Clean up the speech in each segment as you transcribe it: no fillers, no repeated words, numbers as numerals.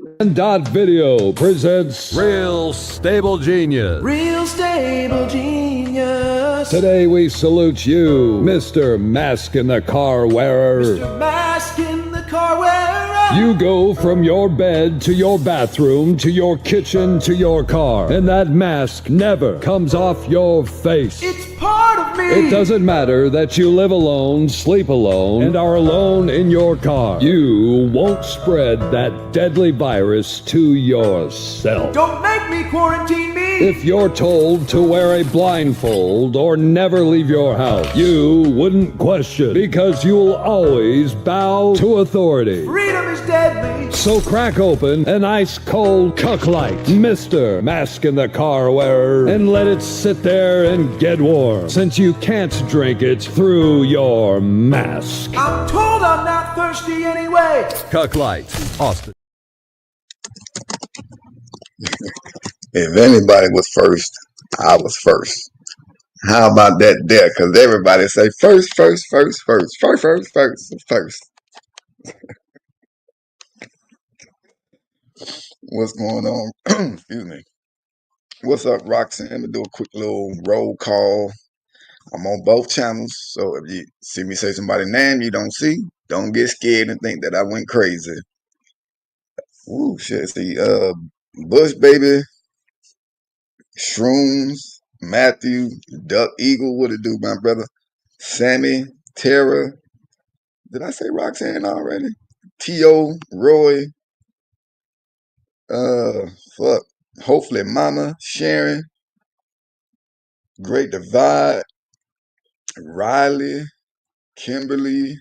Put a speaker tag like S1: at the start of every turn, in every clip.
S1: And Dot Video presents Real Stable Genius.
S2: Real Stable Genius.
S1: Today we salute you, Mr. Mask in the Car Wearer.
S2: Mr. Mask in the Car Wearer.
S1: You go from your bed to your bathroom to your kitchen to your car, and that mask never comes off your face.
S2: It's part of me.
S1: It doesn't matter that you live alone, sleep alone, and are alone in your car. You won't spread that deadly virus to yourself.
S2: Don't make me quarantine me.
S1: If you're told to wear a blindfold or never leave your house, you wouldn't question, because you'll always bow to authority.
S2: Freedom is deadly.
S1: So crack open an ice cold Cuck Light, Mr. Mask in the Car Wearer, and let it sit there and get warm, since you can't drink it through your mask.
S2: I'm told I'm not thirsty anyway.
S1: Cuck Light, Austin.
S3: If anybody was first, I was first. How about that there? Because everybody say first. What's going on? Excuse me. What's up, Roxanne? I'm going to do a quick little roll call. I'm on both channels, so if you see me say somebody's name you don't see, don't get scared and think that I went crazy. Ooh, shit. See, Bush Baby, Shrooms, Matthew, Duck Eagle, what it do, my brother? Sammy, Tara, did I say Roxanne already? T.O., Roy, hopefully Mama, Sharon, Great Divide, Riley, Kimberly,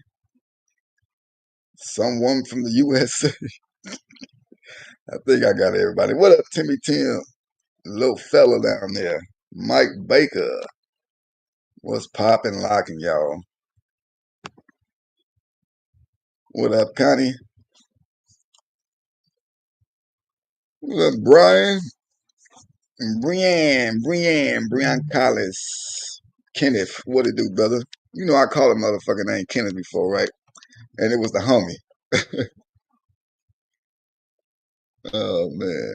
S3: someone from the USA. I think I got everybody. What up, Timmy Tim? Little fella down there. Mike Baker. What's poppin', locking, y'all? What up, Connie? What up, Brian? Brian Collis. Kenneth, what it do, brother? You know I called a motherfucker named Kenneth before, right? And it was the homie. Oh, man.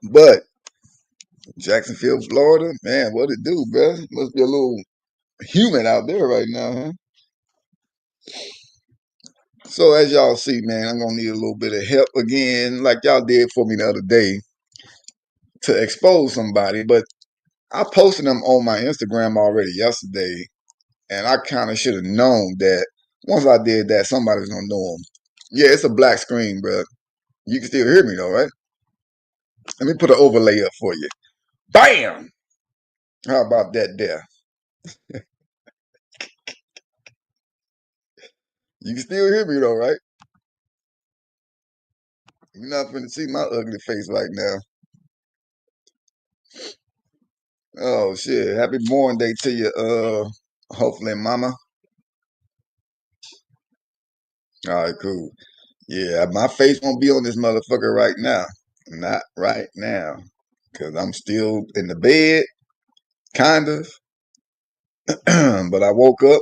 S3: But Jacksonville, Florida, man, what it do, bro? Must be a little humid out there right now, huh? So as y'all see, man, I'm going to need a little bit of help again, like y'all did for me the other day, to expose somebody. But I posted them on my Instagram already yesterday, and I kind of should have known that once I did that, somebody was going to know them. Yeah, it's a black screen, bro. You can still hear me, though, right? Let me put an overlay up for you. Bam! How about that there? You can still hear me, though, right? You're not going to see my ugly face right now. Oh, shit. Happy born day to you, hopefully, mama. All right, cool. Yeah, my face won't be on this motherfucker right now. Not right now. Because I'm still in the bed, kind of. But I woke up,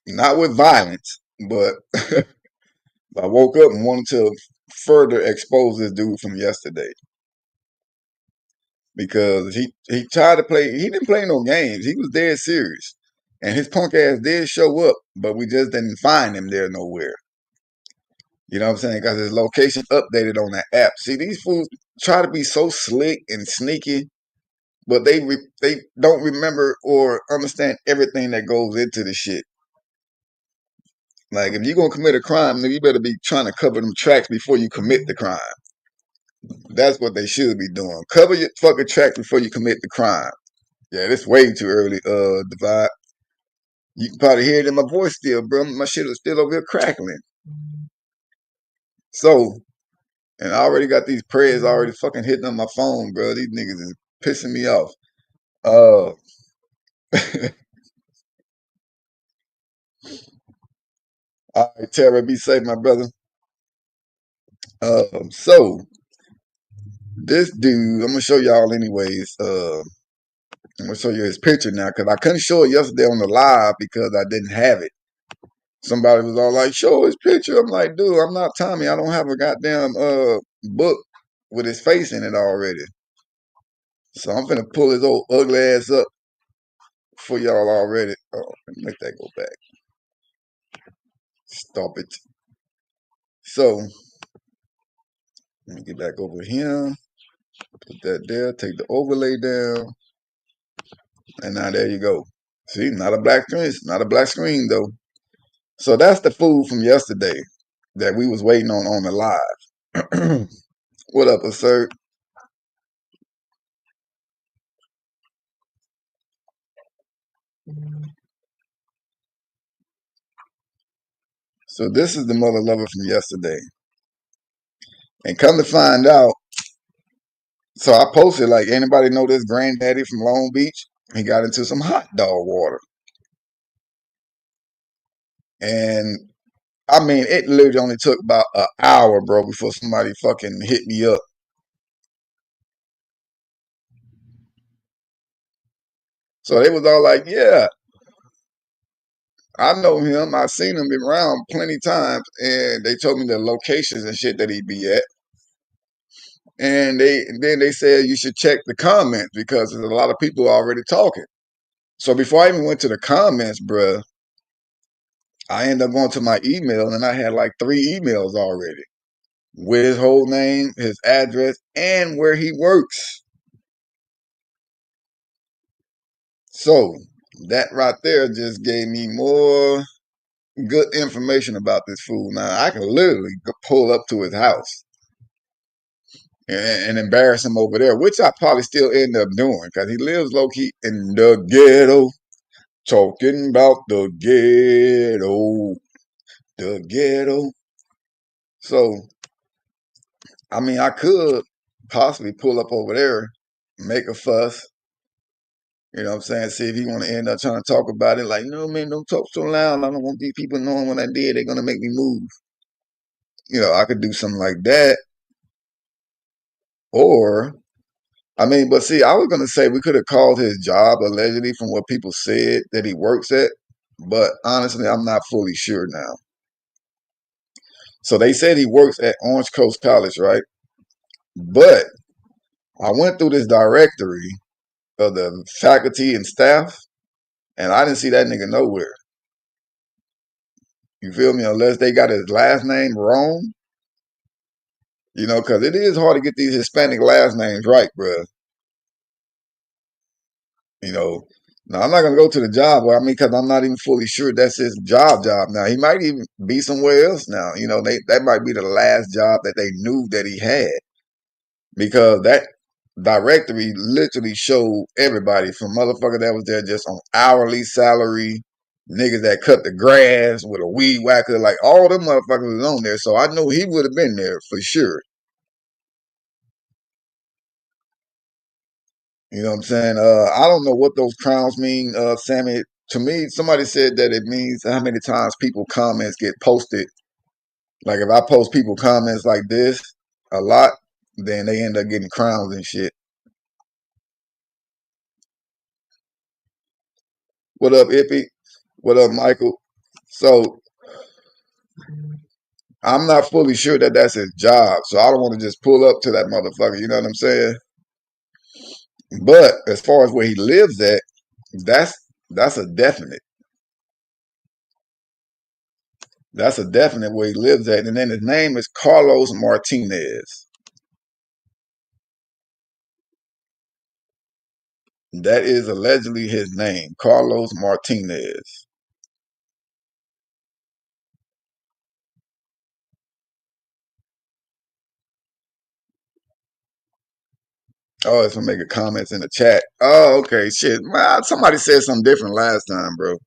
S3: not with violence, but I woke up and wanted to further expose this dude from yesterday. Because he tried to play, he didn't play no games. He was dead serious. And his punk ass did show up, but we just didn't find him there nowhere. You know what I'm saying? Because his location updated on that app. See, these fools try to be so slick and sneaky, but they don't remember or understand everything that goes into the shit. Like, if you're going to commit a crime, then you better be trying to cover them tracks before you commit the crime. That's what they should be doing. Cover your fucking tracks before you commit the crime. Yeah, this way too early, Divide. You can probably hear it in my voice still, bro. My shit is still over here crackling. So, and I already got these prayers already fucking hitting on my phone, bro. These niggas is pissing me off. All right, Tara, be safe, my brother. So this dude, I'm gonna show y'all anyways. I'm gonna show you his picture now because I couldn't show it yesterday on the live because I didn't have it. Somebody was all like, show his picture. I'm like, dude, I'm not Tommy. I don't have a goddamn book with his face in it already. So I'm finna pull his old ugly ass up for y'all already. Oh, let me make that go back. Stop it. So let me get back over here. Put that there. Take the overlay down. And now there you go. See, not a black screen. Not a black screen though. So that's the food from yesterday that we was waiting on the live. What up, Assert? So this is the mother lover from yesterday. And come to find out, so I posted like, anybody know this granddaddy from Long Beach? He got into some hot dog water. And I mean, it literally only took about an hour, bro, before somebody fucking hit me up. So they was all like, yeah, I know him. I've seen him around plenty times. And they told me the locations and shit that he be at. And then they said you should check the comments because there's a lot of people already talking. So before I even went to the comments, bruh, I ended up going to my email and I had like 3 emails already with his whole name, his address, and where he works. So that right there just gave me more good information about this fool. Now I can literally pull up to his house and embarrass him over there, which I probably still end up doing because he lives low key in the ghetto. Talking about the ghetto, the ghetto. So I mean, I could possibly pull up over there, make a fuss. You know what I'm saying? See if he want to end up trying to talk about it. Like, no, man, don't talk so loud. I don't want these people knowing what I did. They're going to make me move. You know, I could do something like that. Or, I mean, but see, I was going to say we could have called his job allegedly from what people said that he works at. But honestly, I'm not fully sure now. So they said he works at Orange Coast College, right? But I went through this directory of the faculty and staff, and I didn't see that nigga nowhere. You feel me? Unless they got his last name wrong, you know, because it is hard to get these Hispanic last names right, bruh. You know, now I'm not gonna go to the job. Well, I mean, because I'm not even fully sure that's his job. Now he might even be somewhere else. Now, you know, that might be the last job that they knew that he had, because that directory literally showed everybody from motherfucker that was there just on hourly salary, niggas that cut the grass with a weed whacker, like all them motherfuckers was on there. So I know he would have been there for sure. You know what I'm saying? I don't know what those crowns mean, Sammy. To me, somebody said that it means how many times people comments get posted. Like if I post people comments like this a lot, then they end up getting crowns and shit. What up, Ippy? What up, Michael? So I'm not fully sure that that's his job, so I don't want to just pull up to that motherfucker. You know what I'm saying? But as far as where he lives at, that's that's a definite. That's a definite where he lives at. And then his name is Carlos Martinez. That is allegedly his name, Carlos Martinez. Oh, it's gonna make a comments in the chat. Oh, okay, shit. Man, somebody said something different last time, bro.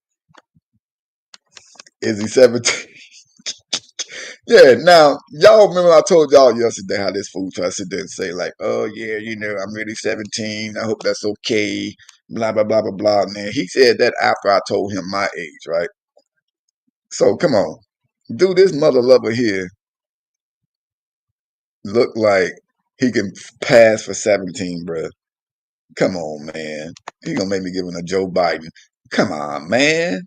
S3: Is he 17? Yeah, now y'all remember I told y'all yesterday how this fool tried to sit there and say like, "Oh yeah, you know, I'm really 17. I hope that's okay." Blah blah blah blah blah. Man, he said that after I told him my age, right? So come on, do this mother lover here look like he can pass for 17, bruh? Come on, man. He gonna make me give him a Joe Biden. Come on, man.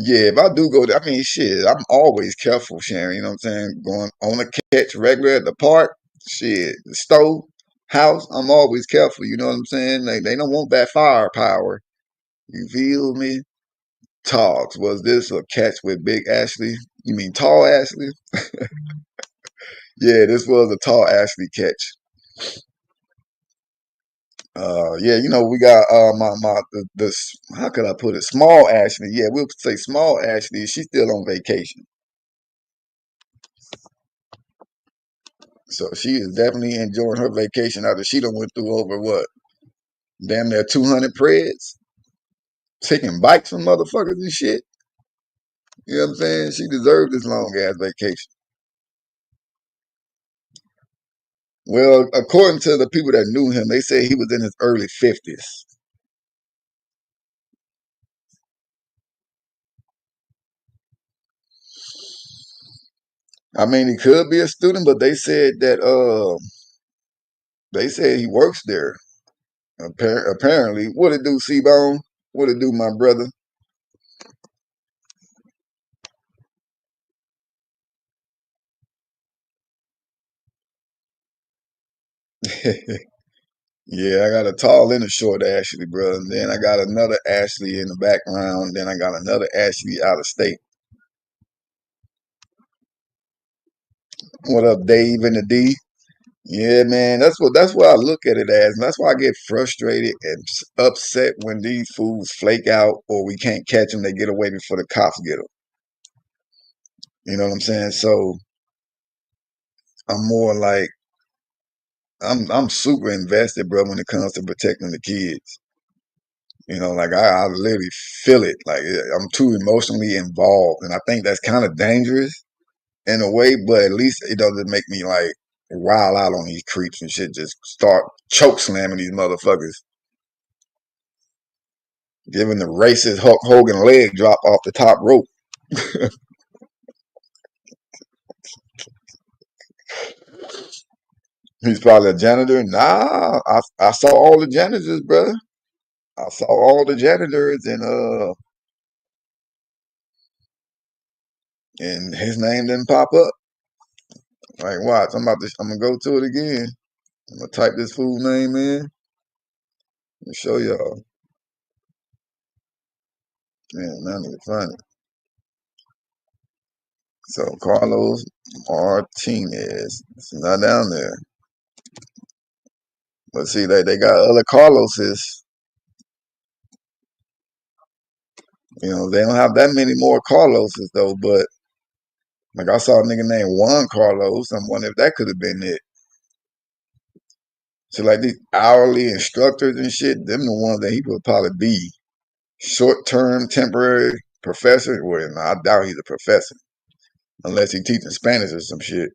S3: Yeah, if I do go there, I mean, shit, I'm always careful, Sharon. You know what I'm saying? Going on a catch regular at the park, shit, the stove, house, I'm always careful. You know what I'm saying? They don't want that firepower. You feel me? Talks. Was this a catch with Big Ashley? You mean Tall Ashley? Yeah, this was a Tall Ashley catch. Yeah, you know, we got the how could I put it? Small Ashley. Yeah, we'll say small Ashley. She's still on vacation. So she is definitely enjoying her vacation after she done went through over what? Damn near 200 preds, taking bites from motherfuckers and shit. You know what I'm saying? She deserved this long ass vacation. Well, according to the people that knew him, they say he was in his early 50s. I mean, he could be a student, but they said he works there. Apparently, what it do, C-Bone? What it do, my brother? Yeah, I got a tall and a short Ashley, bro. And then I got another Ashley in the background. Then I got another Ashley out of state. What up, Dave and the D? Yeah, man, that's what I look at it as, and that's why I get frustrated and upset when these fools flake out or we can't catch them. They get away before the cops get them. You know what I'm saying? So I'm more like I'm super invested, bro, when it comes to protecting the kids. You know, like I literally feel it. Like I'm too emotionally involved, and I think that's kind of dangerous in a way, but at least it doesn't make me like wild out on these creeps and shit. Just start choke slamming these motherfuckers, giving the racist Hulk Hogan leg drop off the top rope. He's probably a janitor. Nah, I saw all the janitors, brother. I saw all the janitors, and his name didn't pop up. Like, watch, I'm gonna go to it again. I'm gonna type this fool name in and show y'all. Man, I need to find it. So Carlos Martinez, it's not down there. But see, they got other Carloses. You know, they don't have that many more Carloses though. But like I saw a nigga named Juan Carlos. I'm wondering if that could have been it. So like these hourly instructors and shit, them the ones that he would probably be. Short term, temporary professor. Well, no, I doubt he's a professor unless he's teaching Spanish or some shit.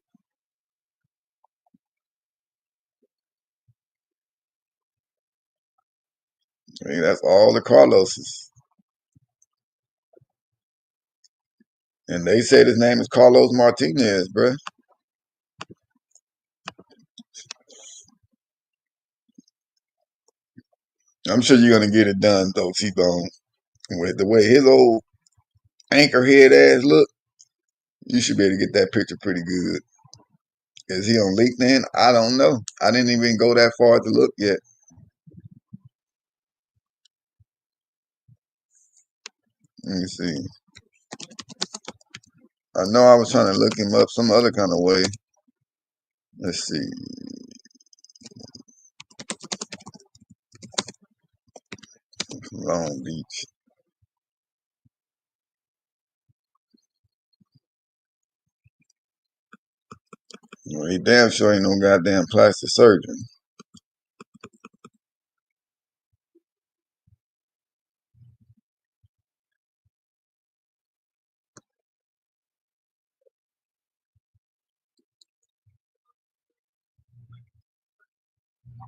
S3: I mean, that's all the Carloses. And they said his name is Carlos Martinez, bruh. I'm sure you're gonna get it done though, T-Bone. With the way his old anchor head ass look, you should be able to get that picture pretty good. Is he on LinkedIn? I don't know. I didn't even go that far to look yet. Let me see. I know I was trying to look him up some other kind of way. Let's see. Long Beach. Well, he damn sure ain't no goddamn plastic surgeon.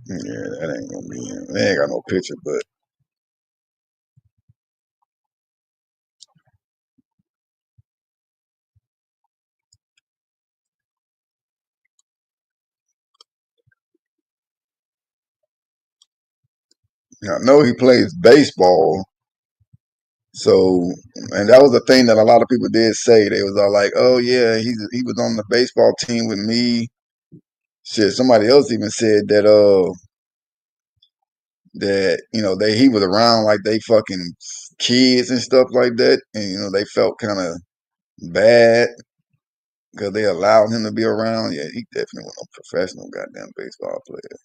S3: Yeah, that ain't gonna be him. They ain't got no picture, but I know he plays baseball. So, and that was the thing that a lot of people did say. They was all like, "Oh yeah, he was on the baseball team with me." Shit, somebody else even said that he was around like they fucking kids and stuff like that, and they felt kind of bad because they allowed him to be around. Yeah, he definitely was a professional goddamn baseball player.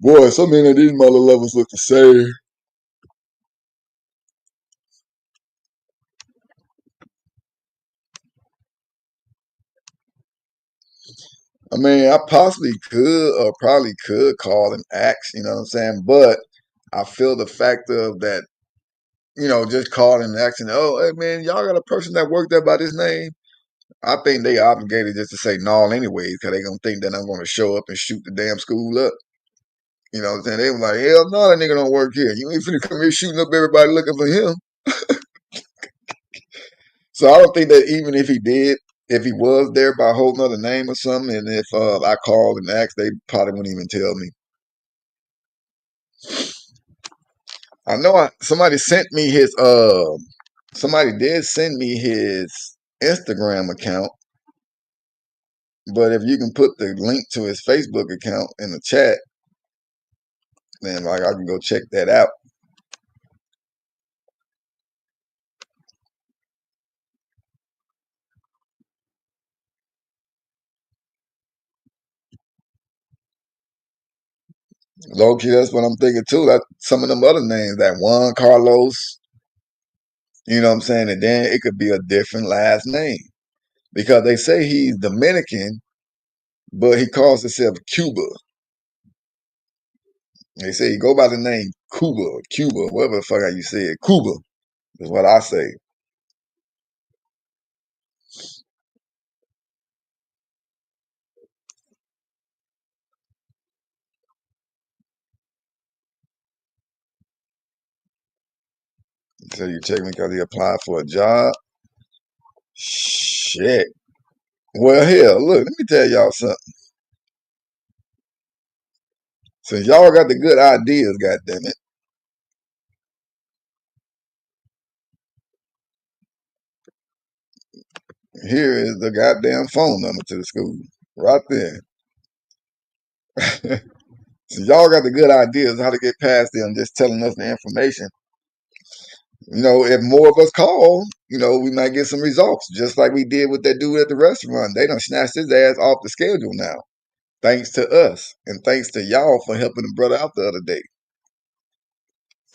S3: Boy, so many of these mother lovers look the same. I mean, I possibly could or probably could call and ask, you know what I'm saying? But I feel the fact of that, just calling and asking, oh, hey man, y'all got a person that worked there by this name? I think they obligated just to say no anyways, because they gonna think that I'm gonna show up and shoot the damn school up. You know what I'm saying? They were like, hell no, that nigga don't work here. You ain't finna come here shooting up everybody looking for him. So I don't think that even if he did, if he was there by a whole nother name or something, and if I called and asked, they probably wouldn't even tell me. I know somebody did send me his Instagram account, but if you can put the link to his Facebook account in the chat, then like I can go check that out. Low key, that's what I'm thinking too. That some of them other names, that Juan Carlos, you know what I'm saying? And then it could be a different last name because they say he's Dominican, but he calls himself Cuba. They say he go by the name Cuba, whatever the fuck how you say it. Cuba is what I say. So you check me because he applied for a job. Shit. Well, hell, look, let me tell y'all something. Since y'all got the good ideas, goddamn it, here is the goddamn phone number to the school. Right there. Since y'all got the good ideas how to get past them just telling us the information, if more of us call, we might get some results. Just like we did with that dude at the restaurant. They done snatched his ass off the schedule now. Thanks to us. And thanks to y'all for helping the brother out the other day.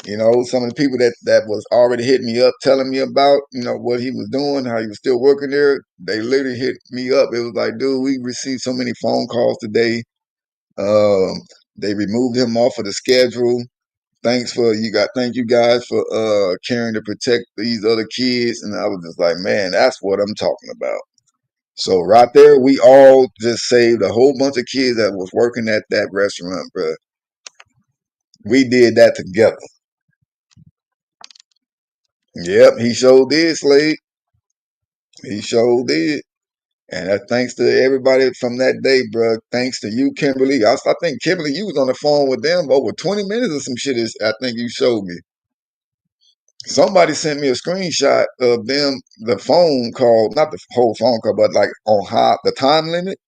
S3: Some of the people that was already hitting me up, telling me about, what he was doing, how he was still working there, they literally hit me up. It was like, dude, we received so many phone calls today. Um, they removed him off of the schedule. Thank you guys for caring to protect these other kids. And I was just like, man, that's what I'm talking about. So right there, we all just saved a whole bunch of kids that was working at that restaurant, bro. We did that together. Yep, he sure did, Slade. He sure did. And that's thanks to everybody from that day, bro. Thanks to you, Kimberly. I think Kimberly, you was on the phone with them over 20 minutes or some shit. I think you showed me. Somebody sent me a screenshot of them, the phone call, not the whole phone call, but like on how the time limit.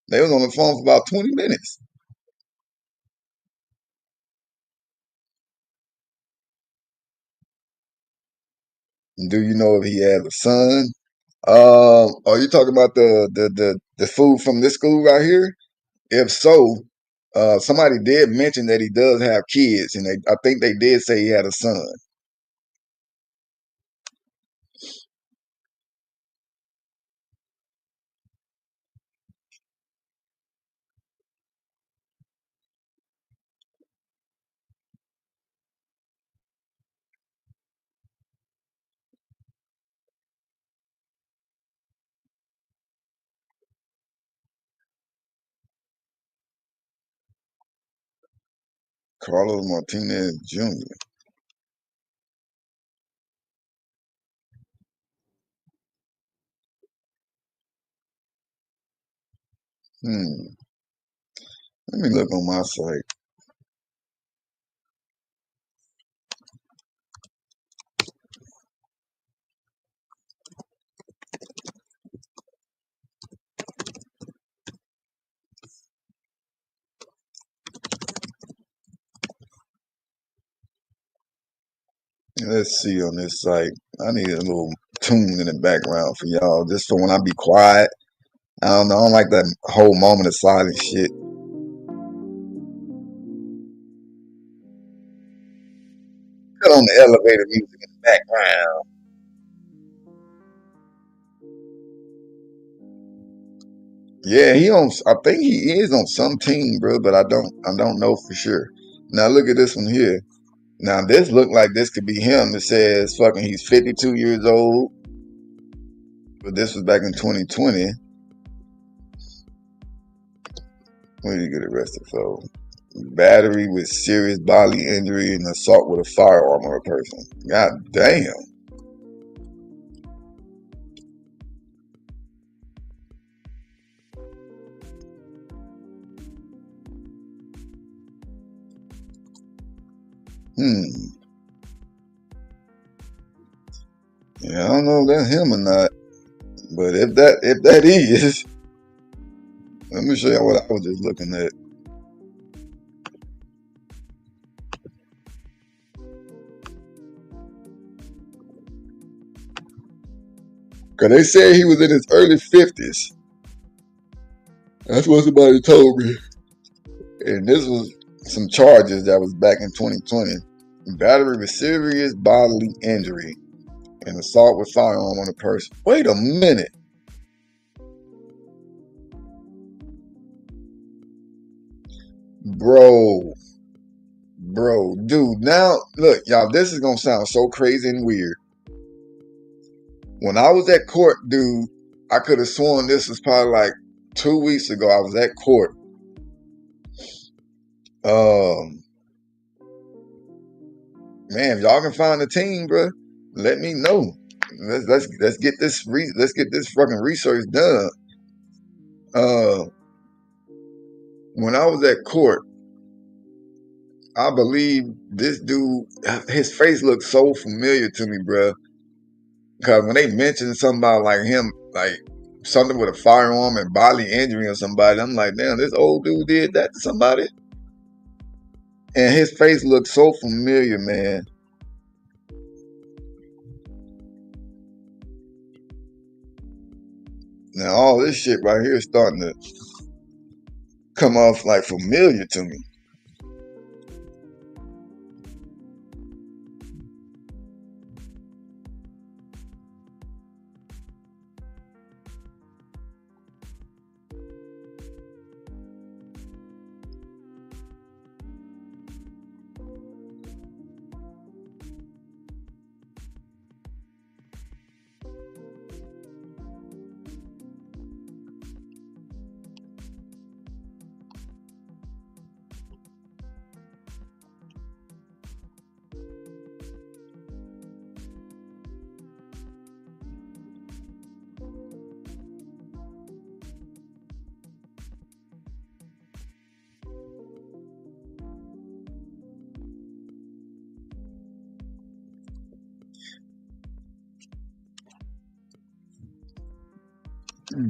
S3: They was on the phone for about 20 minutes. Do you know if he has a son? Are you talking about the food from this school right here? If so, somebody did mention that he does have kids, and I think they did say he had a son. Carlos Martinez Jr. Hmm. Let me look on my site. Let's see on this site. I need a little tune in the background for y'all, just for when I be quiet. I don't know. I don't like that whole moment of silence shit. Put on the elevator music in the background. Yeah, he on. I think he is on some team, bro, but I don't know for sure. Now look at this one here. Now this look like this could be him. It says fucking he's 52 years old, but this was back in 2020. When did he get arrested for? Battery with serious bodily injury and assault with a firearm on a person. God damn. Hmm. Yeah, I don't know if that's him or not, but if that is, let me show you what I was just looking at. Cause they said he was in his early 50s. That's what somebody told me. And this was some charges that was back in 2020. Battery with serious bodily injury and assault with firearm on a person. Wait a minute. Bro, dude, now look, y'all, this is gonna sound so crazy and weird. When I was at court, dude, I could have sworn this was probably like 2 weeks ago. I was at court. Um, man, if y'all can find a team, bro, let me know. Let's get this let's get this fucking research done. Uh, when I was at court, I believe this dude, his face looked so familiar to me, bro. Because when they mentioned something about like him, like something with a firearm and bodily injury or somebody, I'm like, damn, this old dude did that to somebody. And his face looked so familiar, man. Now all this shit right here is starting to come off like familiar to me.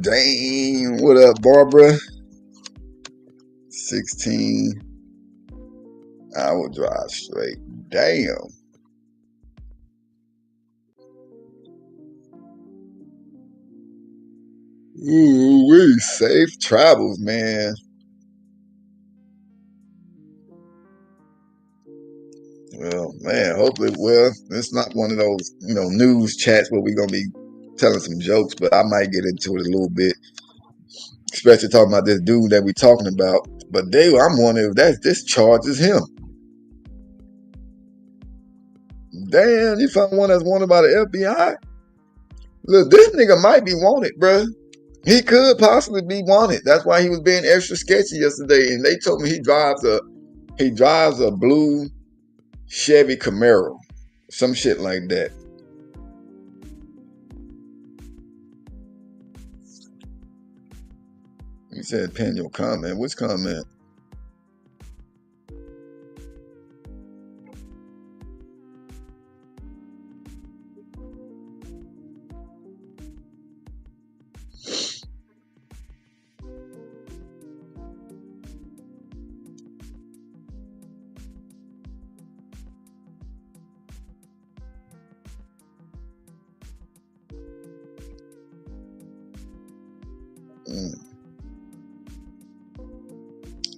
S3: Dang, what up, Barbara? 16-hour drive straight. Damn. Ooh, we safe travels, man. Well, man, hopefully, well, it's not one of those, news chats where we're gonna be telling some jokes, but I might get into it a little bit, especially talking about this dude that we talking about. But I'm wondering if this charge is him. Damn, you found one that's wanted by the FBI? Look, this nigga might be wanted, bruh. He could possibly be wanted. That's why he was being extra sketchy yesterday. And they told me he drives a blue Chevy Camaro, some shit like that. Let me said pin your comment. Which comment?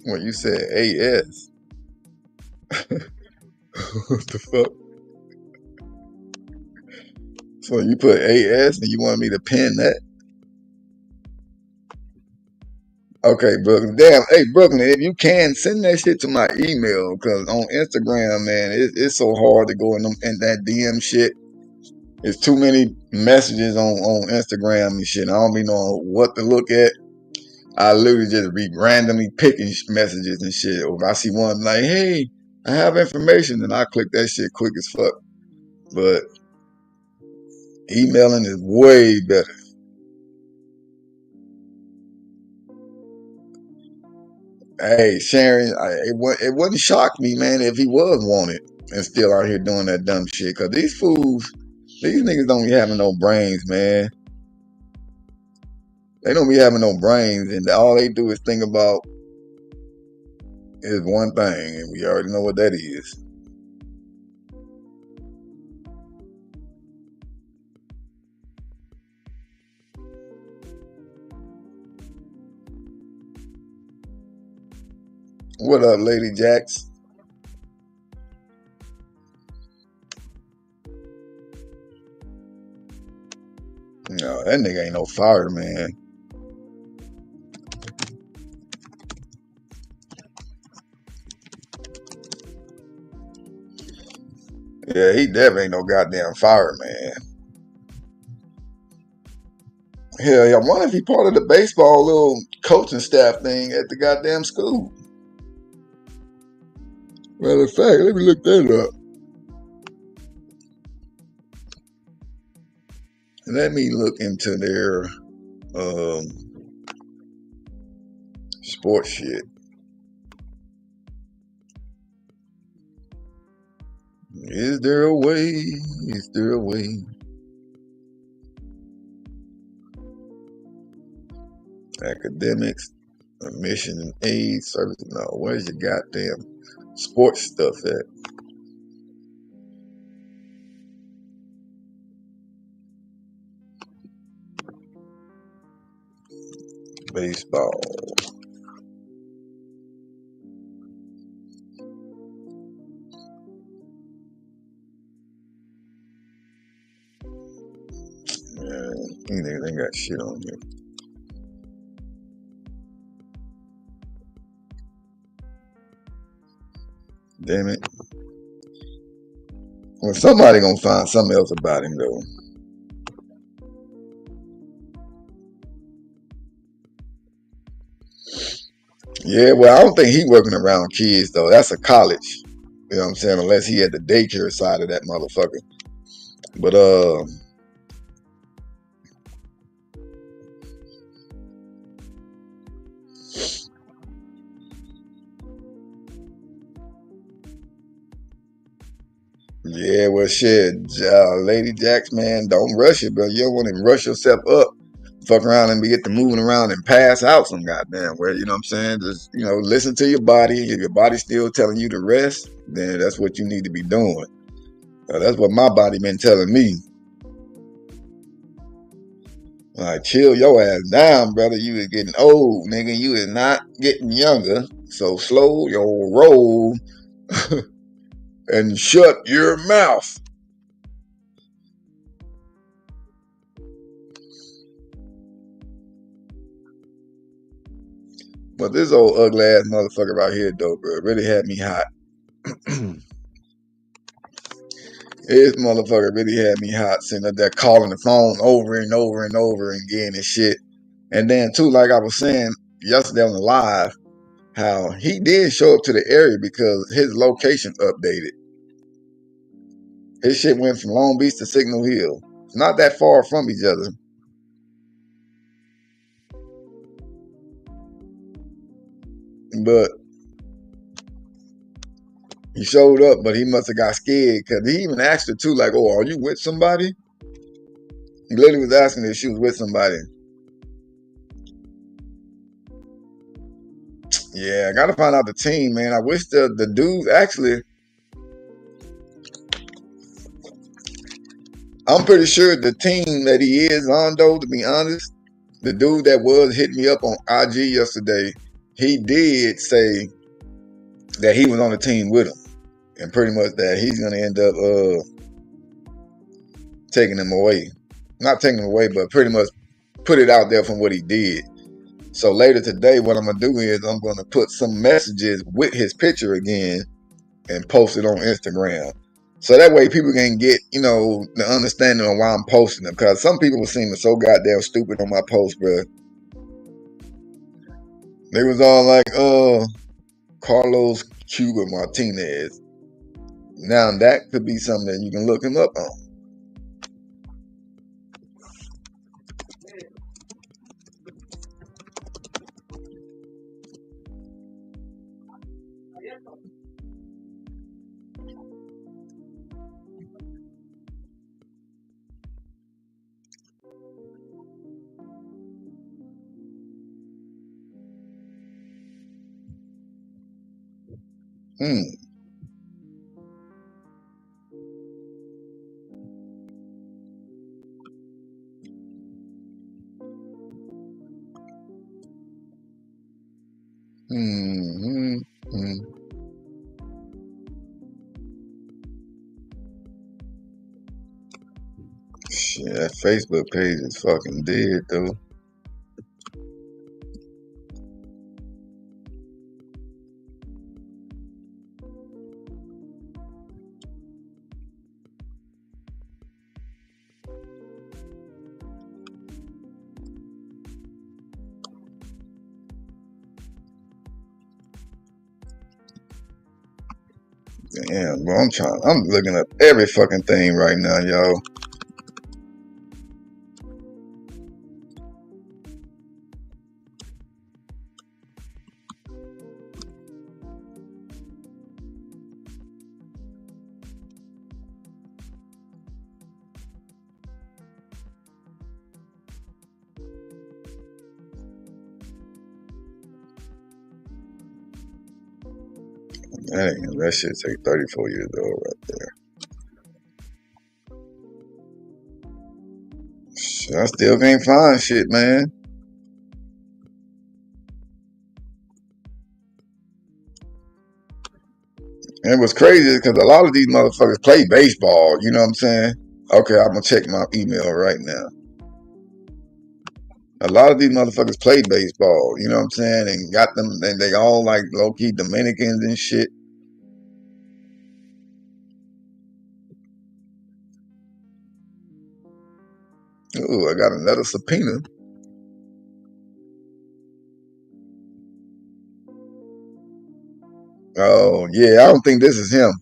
S3: Well, you said AS. What the fuck? So you put AS and you want me to pin that? Okay, Brooklyn. Damn, hey Brooklyn, if you can send that shit to my email, because on Instagram, man, it's so hard to go in that DM shit. It's too many messages on Instagram and shit. I don't be knowing what to look at. I literally just be randomly picking messages and shit. Or if I see one like, hey, I have information, and I click that shit quick as fuck. But emailing is way better. Hey, Sharon, it wouldn't shock me, man, if he was wanted and still out here doing that dumb shit. Cause these fools, these niggas don't be having no brains, man. They don't be having no brains, and all they do is think about is one thing, and we already know what that is. What up, Lady Jax? No, that nigga ain't no fireman. Yeah, he definitely ain't no goddamn fireman. Hell yeah, I wonder if he part of the baseball little coaching staff thing at the goddamn school. Matter of fact, let me look that up. Let me look into their sports shit. Is there a way? Is there a way? Academics, admission and aid services. No, where's your goddamn sports stuff at? Baseball. Yeah, these niggas ain't got shit on here. Damn it. Well, somebody gonna find something else about him though. Yeah, well, I don't think he working around kids though. That's a college. You know what I'm saying? Unless he had the daycare side of that motherfucker. But yeah, well shit, Lady Jax, man, don't rush it, bro. You don't want to rush yourself up. Fuck around and get to moving around and pass out some goddamn where, you know what I'm saying? Just, listen to your body. If your body's still telling you to rest, then that's what you need to be doing. That's what my body been telling me. Like, chill your ass down, brother. You is getting old, nigga. You is not getting younger. So slow your roll and shut your mouth. But this old ugly ass motherfucker right here, though, bro, really had me hot. This motherfucker really had me hot, sitting up there calling the phone over and over and over again and shit. And then, too, like I was saying yesterday on the live, how he did show up to the area because his location updated. His shit went from Long Beach to Signal Hill. It's not that far from each other. But he showed up, but he must have got scared because he even asked her too, like, "Oh, are you with somebody?" He literally was asking if she was with somebody. Yeah, I gotta find out the team, man. I wish the dudes actually. I'm pretty sure the team that he is on, though, to be honest, the dude that was hitting me up on IG yesterday, he did say that he was on the team with him. And pretty much that he's going to end up taking him away. Not taking him away, but pretty much put it out there from what he did. So later today, what I'm going to do is I'm going to put some messages with his picture again and post it on Instagram. So that way people can get, the understanding of why I'm posting them. Because some people were seeming so goddamn stupid on my post, bro. They was all like, Carlos Cuba Martinez. Now that could be something that you can look him up on. Shit, that Facebook page is fucking dead, though. Damn, bro, I'm looking up every fucking thing right now, y'all. Dang, that shit take 34 years old right there. Shit, I still can't find shit, man. And what's crazy is because a lot of these motherfuckers play baseball, you know what I'm saying? Okay, I'm gonna check my email right now. A lot of these motherfuckers play baseball, you know what I'm saying? And got them, and they all like low-key Dominicans and shit. Ooh, I got another subpoena. Oh, yeah, I don't think this is him.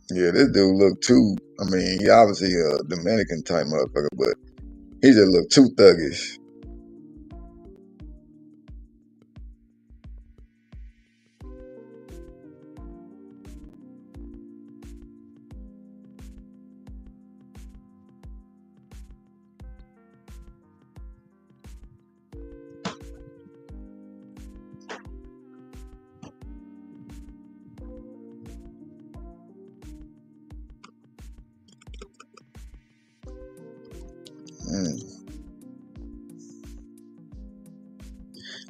S3: Yeah, this dude look too, he obviously a Dominican type motherfucker, but he just look too thuggish.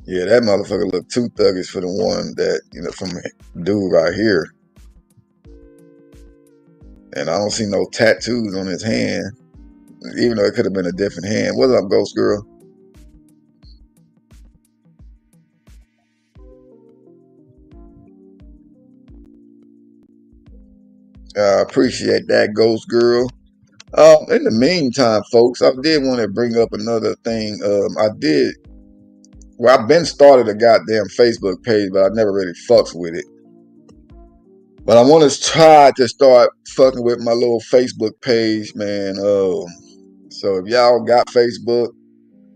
S3: Yeah, that motherfucker look too thuggish for the one that, from dude right here. And I don't see no tattoos on his hand, even though it could have been a different hand. What's up, Ghost Girl? I appreciate that, Ghost Girl. In the meantime, folks, I did want to bring up another thing. I've been started a goddamn Facebook page, but I never really fucks with it. But I want to try to start fucking with my little Facebook page, man. So if y'all got Facebook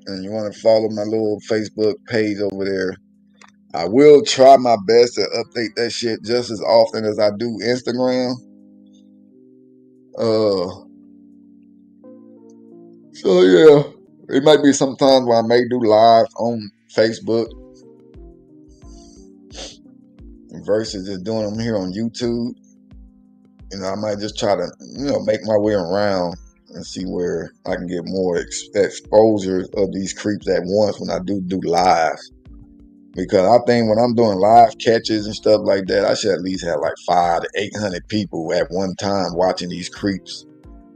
S3: and you want to follow my little Facebook page over there, I will try my best to update that shit just as often as I do Instagram. So yeah, it might be sometimes where I may do live on Facebook versus just doing them here on YouTube. You know, I might just try to, make my way around and see where I can get more exposure of these creeps at once when I do live. Because I think when I'm doing live catches and stuff like that, I should at least have like 500 to 800 people at one time watching these creeps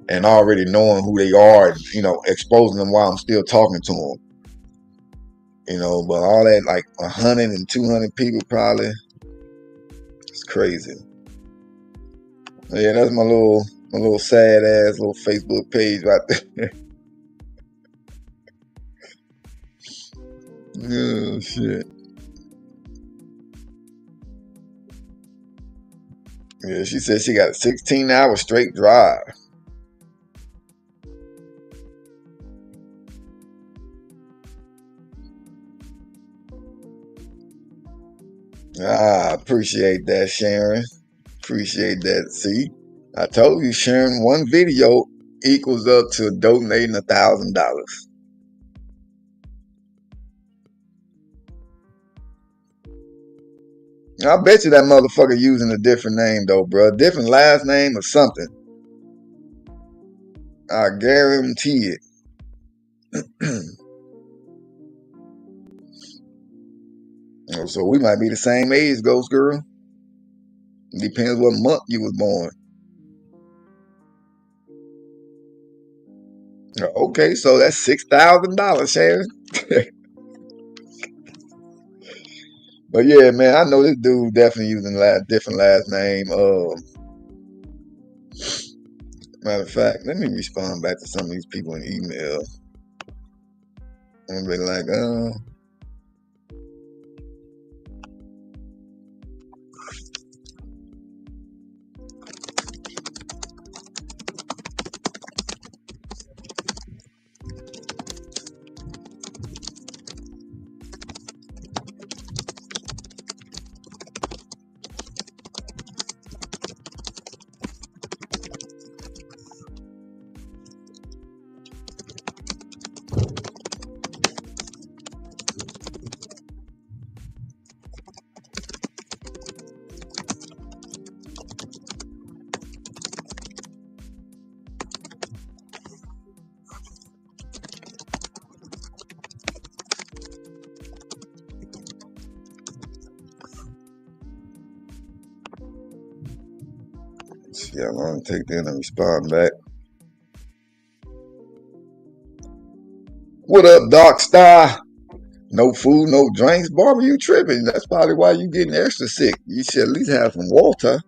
S3: and already knowing who they are and, exposing them while I'm still talking to them. But all that like 100 and 200 people probably, it's crazy. Yeah, that's my little sad ass little Facebook page right there. Oh shit. Yeah, she said she got a 16-hour straight drive. I appreciate that, Sharon. Appreciate that. See, I told you, Sharon, one video equals up to donating $1,000. I bet you that motherfucker using a different name though, bro. Different last name or something. I guarantee it. So we might be the same age, Ghost Girl. Depends what month you was born. Okay, so that's $6,000, Sharon. But yeah, man, I know this dude definitely using different last name. Matter of fact, let me respond back to some of these people in email. I'm gonna be like, yeah, I'm gonna take that and respond back. What up, Doc Star? No food, no drinks. Barbara, you tripping. That's probably why you getting extra sick. You should at least have some water.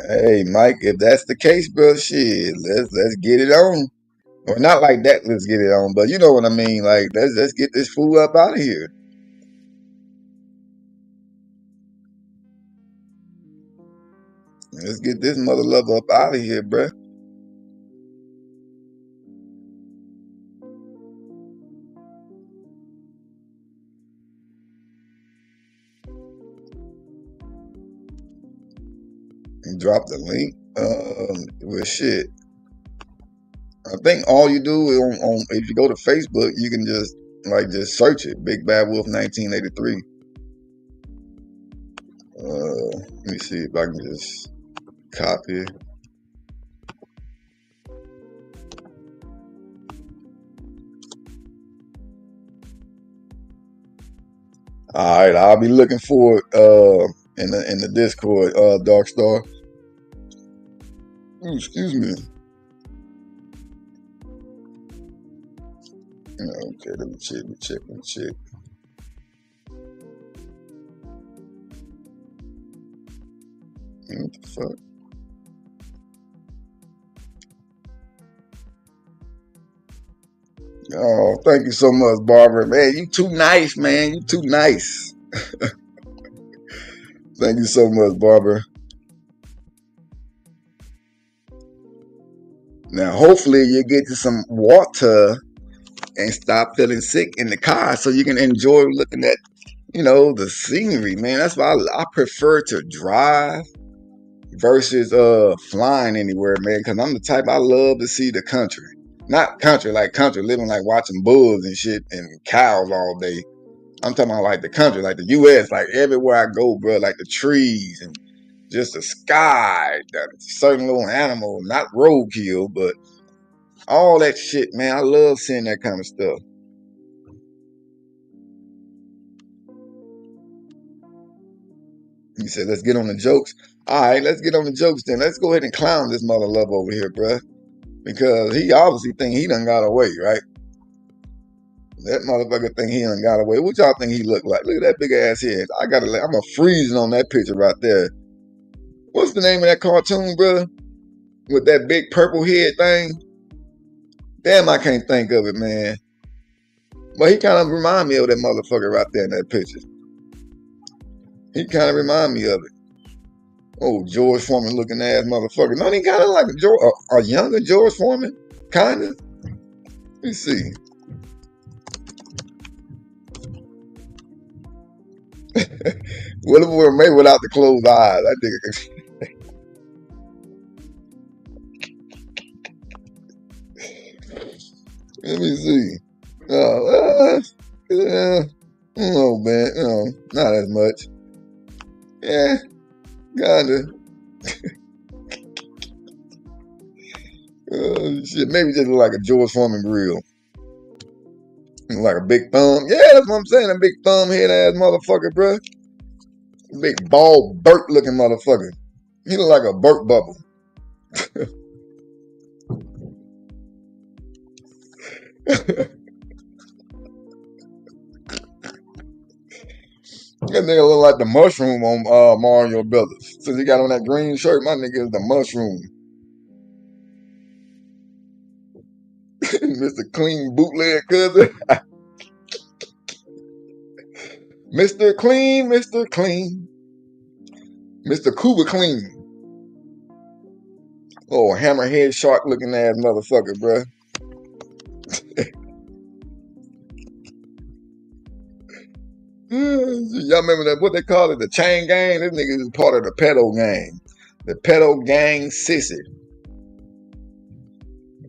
S3: Hey, Mike, if that's the case, bro, shit, let's get it on. Or not like that, let's get it on, but you know what I mean. Like, let's get this fool up out of here. Let's get this mother lover up out of here, bruh. And drop the link. Well, shit. I think all you do is on if you go to Facebook, you can just search it. Big Bad Wolf 1983. Let me see if I can just copy. All right, I'll be looking for it in the Discord, Dark Star. Ooh, excuse me. Okay, let me check. What the fuck? Oh, thank you so much, Barbara. Man, you too nice, man. You too nice. Thank you so much, Barbara. Now, hopefully, you get to some water and stop feeling sick in the car so you can enjoy looking at, the scenery, man. That's why I prefer to drive versus flying anywhere, man, because I'm the type I love to see the country. Not country like country, living like watching bulls and shit and cows all day. I'm talking about like the country, like the US, like everywhere I go, bro, like the trees and just the sky, that certain little animal, not roadkill, but all that shit, man. I love seeing that kind of stuff. He said, let's get on the jokes. All right, let's get on the jokes then. Let's go ahead and clown this mother love over here, bruh. Because he obviously think he done got away, right? That motherfucker think he done got away. What y'all think he look like? Look at that big ass head. I'm a freezing on that picture right there. What's the name of that cartoon, bruh? With that big purple head thing? Damn, I can't think of it, man. But he kind of remind me of that motherfucker right there in that picture. He kind of remind me of it. Oh, George Foreman looking ass motherfucker. No, he kind of like a younger George Foreman. Kind of. Let me see. What if we were made without the closed eyes? I think. Let me see. No, man. No, not as much. Yeah, kinda. Shit, maybe just look like a George Foreman grill. Like a big thumb. Yeah, that's what I'm saying. A big thumb head ass motherfucker, bruh. Big bald Burt looking motherfucker. He look like a Burt bubble. That nigga look like the mushroom on Mario Brothers. Since he got on that green shirt, my nigga is the mushroom. Mr. Clean bootleg cousin. Mr. Clean, Mr. Clean. Mr. Cuba Clean. Oh, hammerhead shark looking ass motherfucker, bruh. Y'all remember that? What they call it? The chain gang? This nigga is part of the pedo gang. The pedo gang sissy.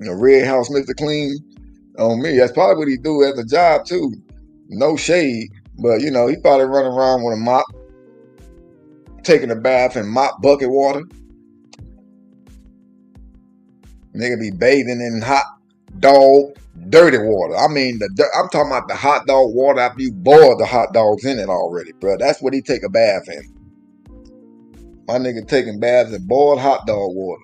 S3: Red House Mr. Clean. On me. That's probably what he do as a job too. No shade. But he probably running around with a mop, taking a bath in mop bucket water. Nigga be bathing in hot dog dirty water. I mean, I'm talking about the hot dog water after you boil the hot dogs in it already, bro. That's what he take a bath in. My nigga taking baths in boiled hot dog water.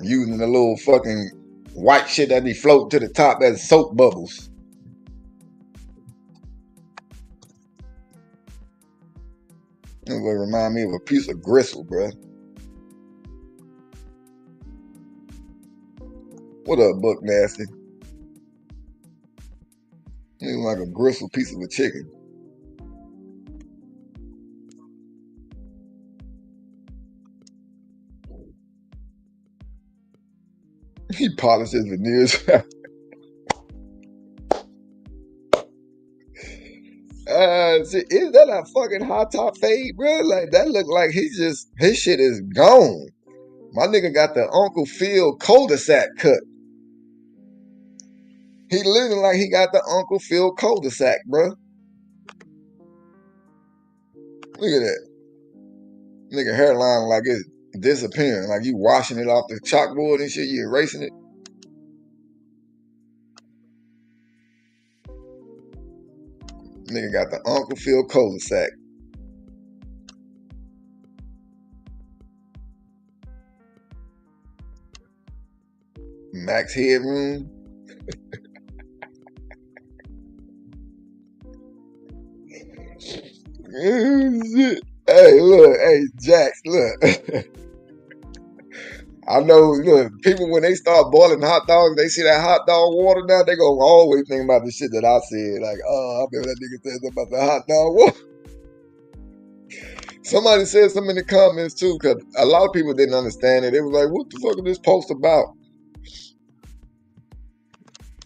S3: Using the little fucking white shit that be floating to the top as soap bubbles. It would remind me of a piece of gristle, bro. What up, Buck Nasty? It look like a gristle piece of a chicken. He polished his veneers. Is that a fucking hot top fade, bro? Like that look like his shit is gone. My nigga got the Uncle Phil cul-de-sac cut. He looking like he got the Uncle Phil cul-de-sac, bro. Look at that. Nigga hairline like it's disappearing. Like you washing it off the chalkboard and shit. You erasing it. Nigga got the Uncle Phil cul-de-sac. Max headroom. Hey, look. Hey, Jax, look. I know, look, people when they start boiling hot dogs, they see that hot dog water now, they gonna always think about the shit that I said. Like, oh, I remember that nigga said something about the hot dog water. Somebody said something in the comments too, because a lot of people didn't understand it. They was like, what the fuck is this post about?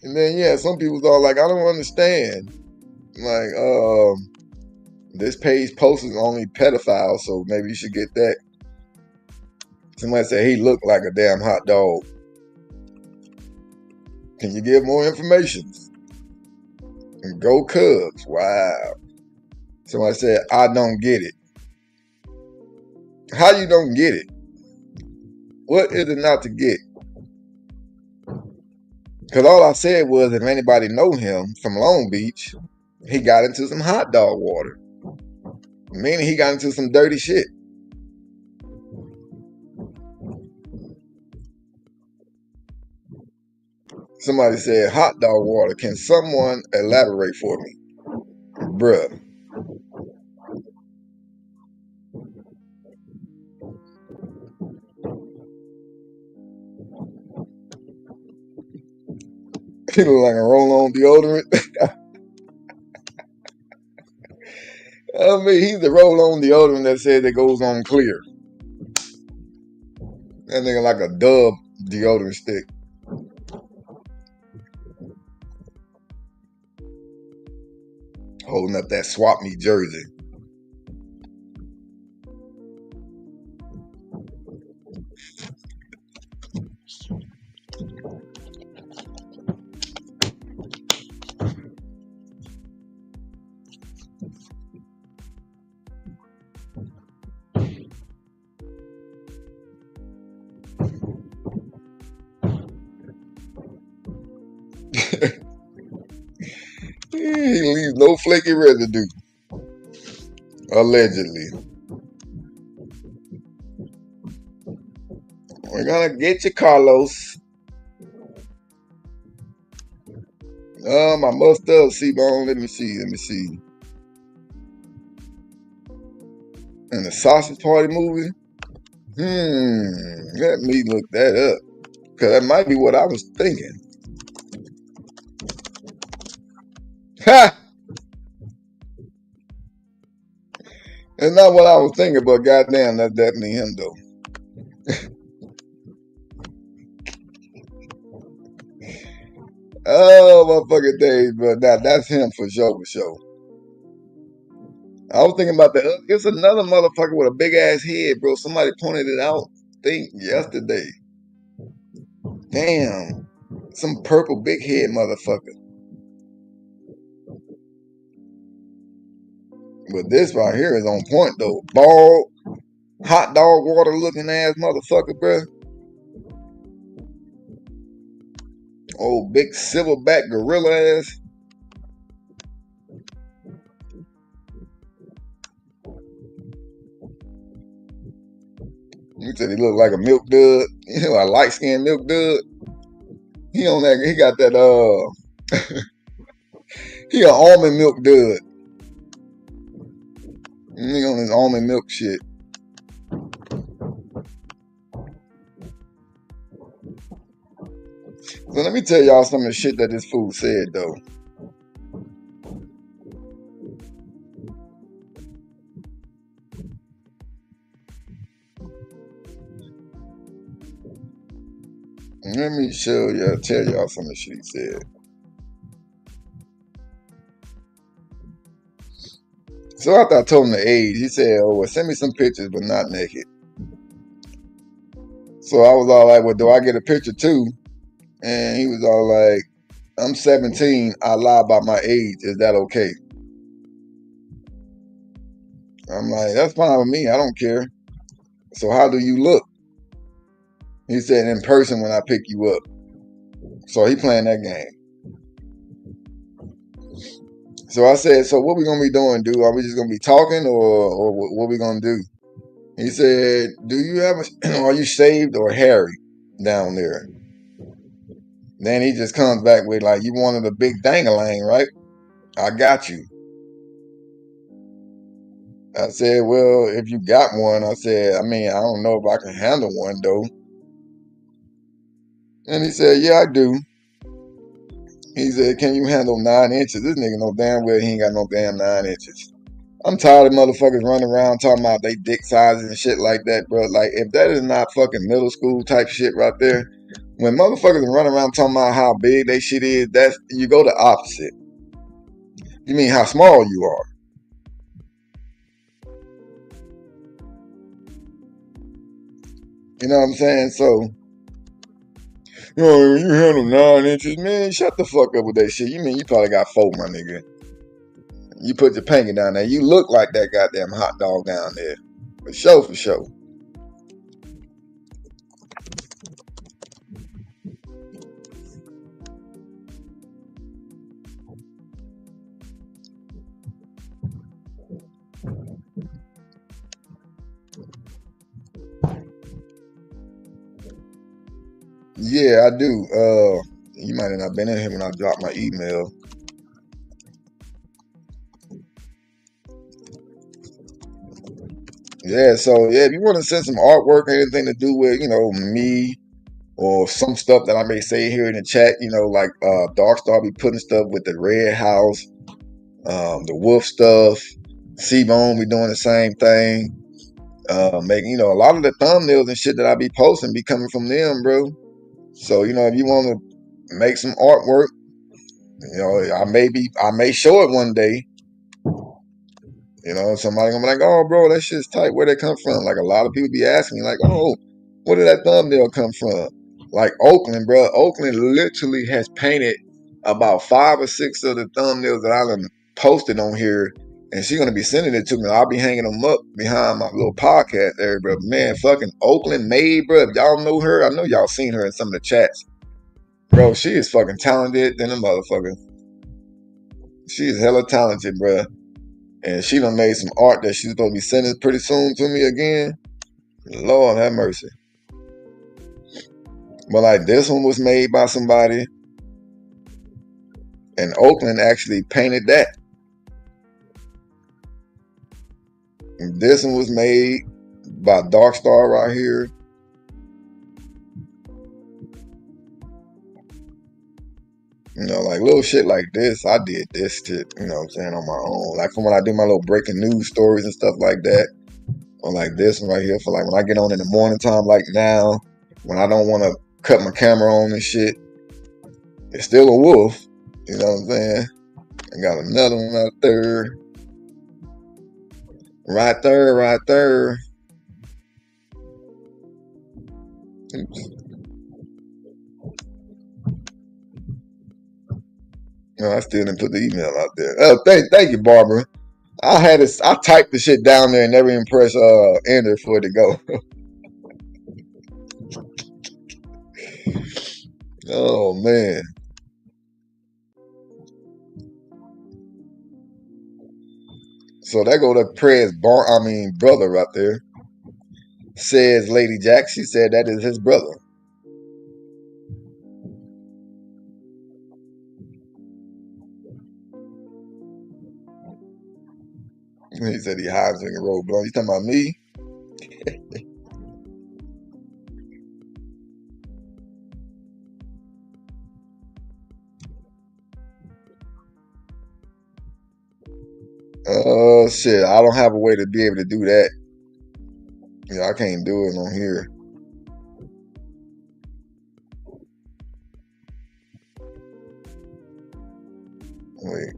S3: And then, yeah, some people was all like, I don't understand. Like, this page post is only pedophiles, so maybe you should get that. Somebody said he looked like a damn hot dog. Can you give more information? And go Cubs. Wow. Somebody said, I don't get it. How you don't get it? What is it not to get? Because all I said was, if anybody know him from Long Beach, he got into some hot dog water. Meaning he got into some dirty shit. Somebody said, hot dog water. Can someone elaborate for me? Bruh. He look like a roll-on deodorant. I mean, he's the roll-on deodorant that says it goes on clear. That nigga like a Dove deodorant stick. Holding up that Swap Me jersey. He leaves no flaky residue. Allegedly. We're gonna get you, Carlos. My mustard C-bone. Let me see. And the Sausage Party movie? Let me look that up. Because that might be what I was thinking. Ha! It's not what I was thinking, but goddamn, that's definitely him, though. Oh, motherfucking days, but now that's him for sure. I was thinking about it's another motherfucker with a big ass head, bro. Somebody pointed it out, I think yesterday. Damn. Some purple big head motherfucker. But this right here is on point, though. Bald, hot dog water looking ass motherfucker, bro. Old big silverback gorilla ass. You said he looked like a milk dud. You know, a light skinned milk dud. He on that. He got that. He an almond milk dud. He on his almond milk shit. So let me tell y'all some of the shit that this fool said, though. Let me tell y'all some of the shit he said. So after I told him the age, he said, oh, well, send me some pictures, but not naked. So I was all like, well, do I get a picture too? And he was all like, I'm 17. I lie about my age. Is that okay? I'm like, that's fine with me. I don't care. So how do you look? He said, in person when I pick you up. So he playing that game. So I said, so what we gonna be doing, dude? Are we just gonna be talking, or what we gonna do? He said, do you have are you shaved or hairy down there? Then he just comes back with like, you wanted a big dang-a-lang, right? I got you. I said, well, if you got one, I said, I mean, I don't know if I can handle one though. And he said, yeah, I do. He said, can you handle 9 inches? This nigga know damn well he ain't got no damn 9 inches. I'm tired of motherfuckers running around talking about they dick sizes and shit like that, bro. Like, if that is not fucking middle school type shit right there, when motherfuckers run around talking about how big they shit is, that's you go the opposite. You mean how small you are. You know what I'm saying? So, you handle 9 inches, man. Shut the fuck up with that shit. You mean you probably got 4, my nigga. You put your pinky down there. You look like that goddamn hot dog down there. For sure, for sure. Yeah, I do. You might have not been in here when I dropped my email. Yeah, so yeah, if you want to send some artwork or anything to do with, me or some stuff that I may say here in the chat, like Darkstar be putting stuff with the Red House, the Wolf stuff, C-Bone be doing the same thing. Making, a lot of the thumbnails and shit that I be posting be coming from them, bro. So, if you want to make some artwork, I may show it one day. Somebody gonna be like, oh, bro, that shit's tight. Where'd it come from? Like, a lot of people be asking me, like, oh, where did that thumbnail come from? Like, Oakland, bro. Oakland literally has painted about 5 or 6 of the thumbnails that I done posted on here. And she's gonna be sending it to me. I'll be hanging them up behind my little podcast there, bro. Man, fucking Oakland Maid, bro. If y'all know her, I know y'all seen her in some of the chats. Bro, she is fucking talented than a motherfucker. She is hella talented, bro. And she done made some art that she's supposed to be sending pretty soon to me again. Lord have mercy. But like this one was made by somebody, and Oakland actually painted that. And this one was made by Darkstar right here. Like little shit like this. I did this shit, on my own. Like from when I do my little breaking news stories and stuff like that. Or like this one right here for like when I get on in the morning time, like now, when I don't want to cut my camera on and shit. It's still a wolf. You know what I'm saying? I got another one right there. Right there. Oops. No, I still didn't put the email out there. Oh, thank you, Barbara. I typed the shit down there and never even press enter for it to go. Oh man. So that go to Prez brother right there. Says Lady Jack. She said that is his brother. He said he hides in the road blow. You talking about me? Shit. I don't have a way to be able to do that. I can't do it on here. Wait.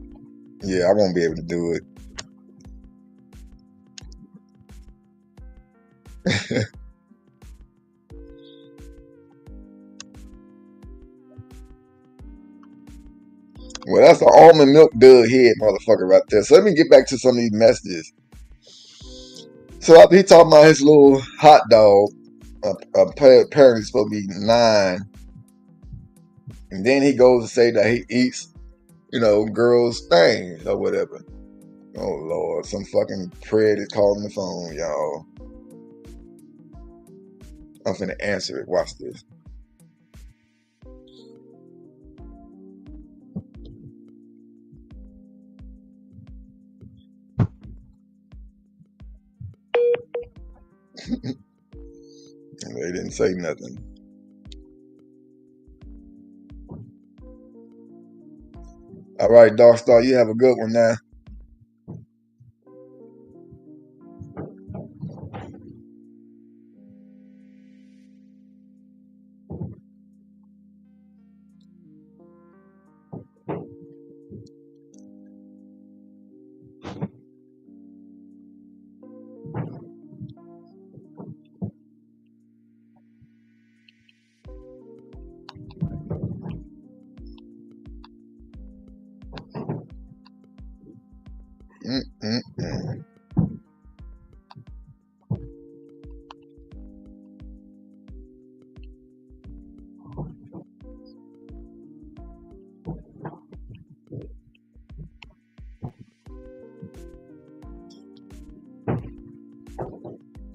S3: Yeah, I won't be able to do it. Well, that's the almond milk dud head motherfucker right there. So let me get back to some of these messages. So after he talking about his little hot dog, apparently it's supposed to be 9. And then he goes to say that he eats, girls' things or whatever. Oh, Lord. Some fucking pred is calling the phone, y'all. I'm finna answer it. Watch this. They didn't say nothing. All right, Dark Star, you have a good one now. Mm-mm-mm.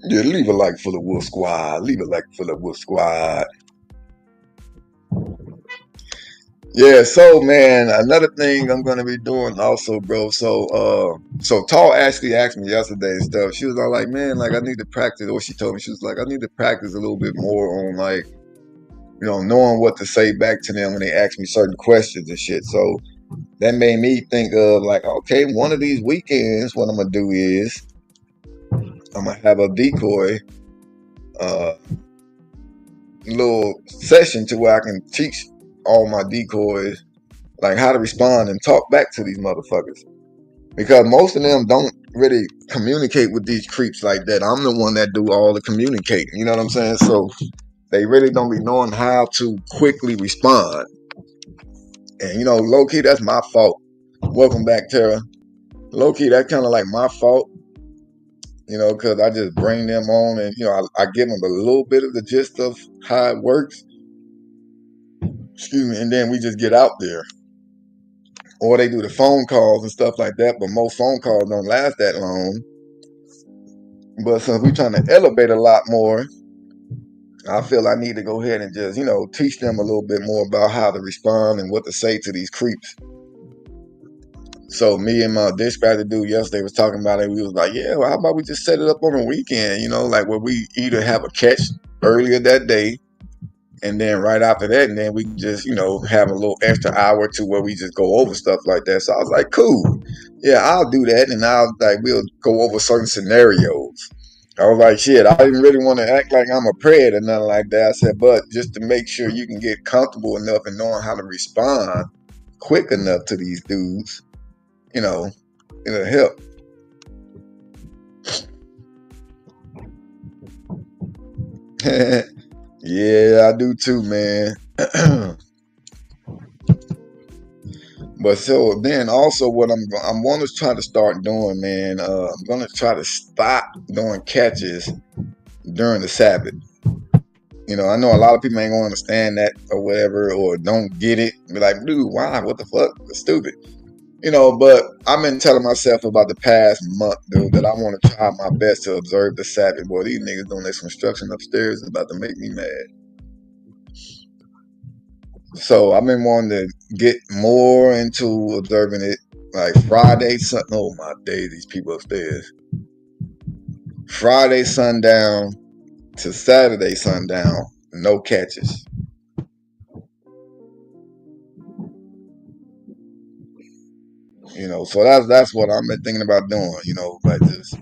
S3: Yeah, leave a like for the Wolf Squad. Leave a like for the Wolf Squad. Yeah, so man, another thing I'm gonna be doing also, bro. So Tall actually asked me yesterday and stuff. She was all like, man, like I need to practice. Or she told me she was like, I need to practice a little bit more on like, knowing what to say back to them when they ask me certain questions and shit. So that made me think of like, okay, one of these weekends, what I'm gonna do is I'm gonna have a decoy uh little session to where I can teach all my decoys like how to respond and talk back to these motherfuckers. Because most of them don't really communicate with these creeps like that. I'm the one that do all the communicating. You know what I'm saying? So they really don't be knowing how to quickly respond. And low key, that's my fault. Welcome back, Tara. Low key, that's kind of like my fault. Because I just bring them on and I give them a little bit of the gist of how it works. Excuse me, and then we just get out there. Or they do the phone calls and stuff like that, but most phone calls don't last that long. But since we're trying to elevate a lot more, I feel I need to go ahead and just, teach them a little bit more about how to respond and what to say to these creeps. So me and my dispatcher dude yesterday was talking about it. We was like, yeah, well, how about we just set it up on a weekend, like where we either have a catch earlier that day, and then right after that, and then we just, have a little extra hour to where we just go over stuff like that. So I was like, cool. Yeah, I'll do that. And we'll go over certain scenarios. I was like, shit, I didn't really want to act like I'm a pred or nothing like that. I said, but just to make sure you can get comfortable enough and knowing how to respond quick enough to these dudes, it'll help. Yeah, I do too, man. But so then also what I'm going to try to start doing, man, I'm going to try to stop doing catches during the Sabbath. I know a lot of people ain't going to understand that or whatever, or don't get it. Be like, dude, why? What the fuck? It's stupid. But I've been telling myself about the past month, dude, that I want to try my best to observe the Sabbath. Boy, these niggas doing this construction upstairs is about to make me mad. So I've been wanting to get more into observing it, like Friday, oh my days, these people upstairs. Friday sundown to Saturday sundown, no catches. So that's what I've been thinking about doing, like just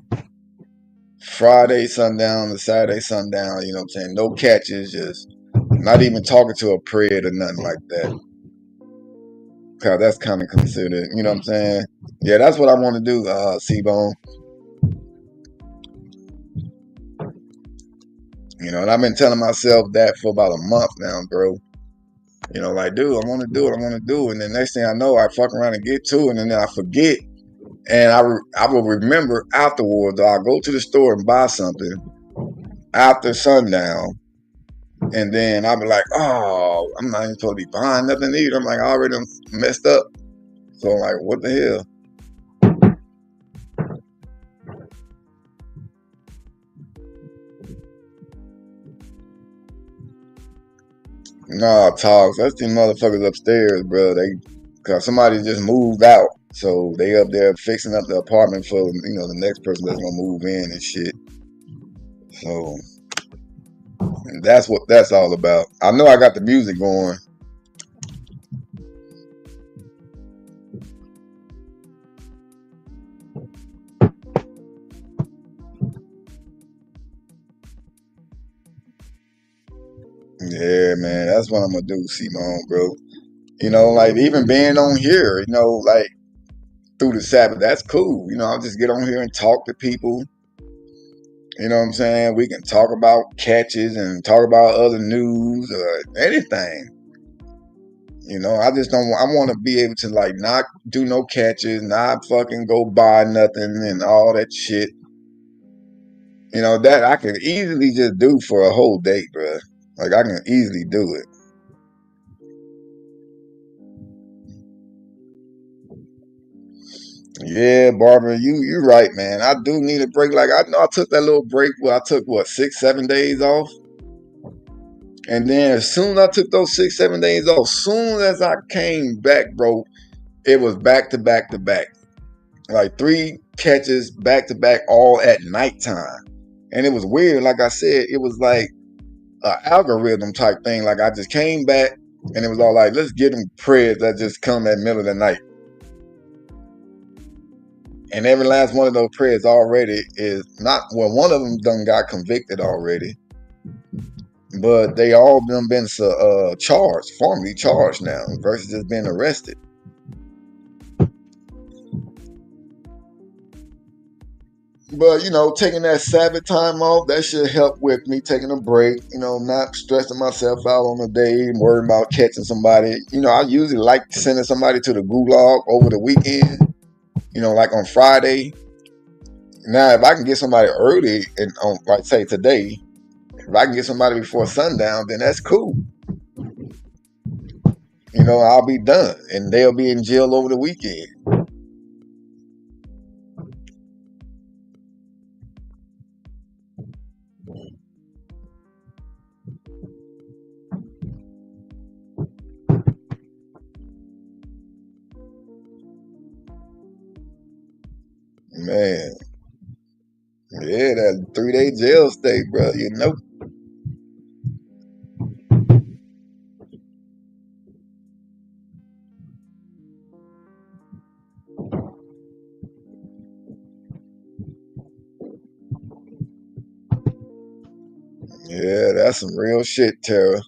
S3: Friday sundown to Saturday sundown, what I'm saying? No catches, just not even talking to a pred or nothing like that. Cause that's kind of considered, what I'm saying? Yeah, that's what I want to do, C-Bone. And I've been telling myself that for about a month now, bro. Like, dude, I want to do it. And then next thing I know, I fuck around and get to it, and then I forget. And I will remember afterwards. I'll go to the store and buy something after sundown. And then I'll be like, oh, I'm not even supposed to be buying nothing either. I'm like, I already messed up. So I'm like, what the hell? Nah, talks. That's these motherfuckers upstairs, bro. Cause somebody just moved out. So they up there fixing up the apartment for, the next person that's gonna move in and shit. So that's what that's all about. I know I got the music going. Yeah, man, that's what I'm gonna do, Simone, bro. You know, like even being on here, you know, like through the Sabbath, that's cool. You know, I'll just get on here and talk to people. You know what I'm saying? We can talk about catches and talk about other news or anything. You know, I just don't. I want to be able to like not do no catches, not fucking go buy nothing and all that shit. You know that I can easily just do for a whole day, bro. Like I can easily do it. Yeah, Barbara, you're right, man. I do need a break. Like I know I took that little break where I took what 6, 7 days off, and then as soon as I took those 6, 7 days off, soon as I came back, bro, it was back to back to back, like 3 catches back to back, all at nighttime, and it was weird. Like I said, it was like an algorithm type thing. Like I just came back, and it was all like, let's get them prayers that just come at middle of the night. And every last one of those prayers already is not, well, one of them done got convicted already, but they all done been charged, formally charged now, versus just being arrested. But, you know, taking that Sabbath time off, that should help with me taking a break, you know, not stressing myself out on the day, worrying about catching somebody. You know, I usually like sending somebody to the gulag over the weekend, you know, like on Friday. Now, if I can get somebody early, and on, like say today, if I can get somebody before sundown, then that's cool. You know, I'll be done, and they'll be in jail over the weekend. Man, yeah, that 3-day jail stay, bro. You know. Yeah, that's some real shit, Tara.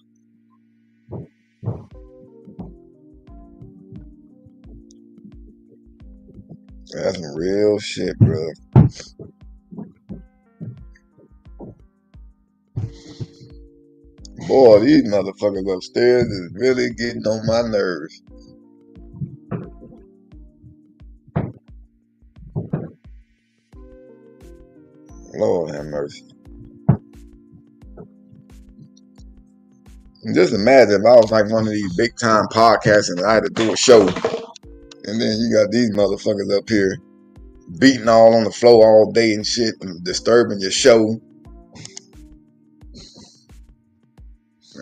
S3: That's some real shit, bro. Boy, these motherfuckers upstairs is really getting on my nerves. Lord have mercy. And just imagine if I was like one of these big time podcasts and I had to do a show, and then you got these motherfuckers up here beating all on the floor all day and shit and disturbing your show.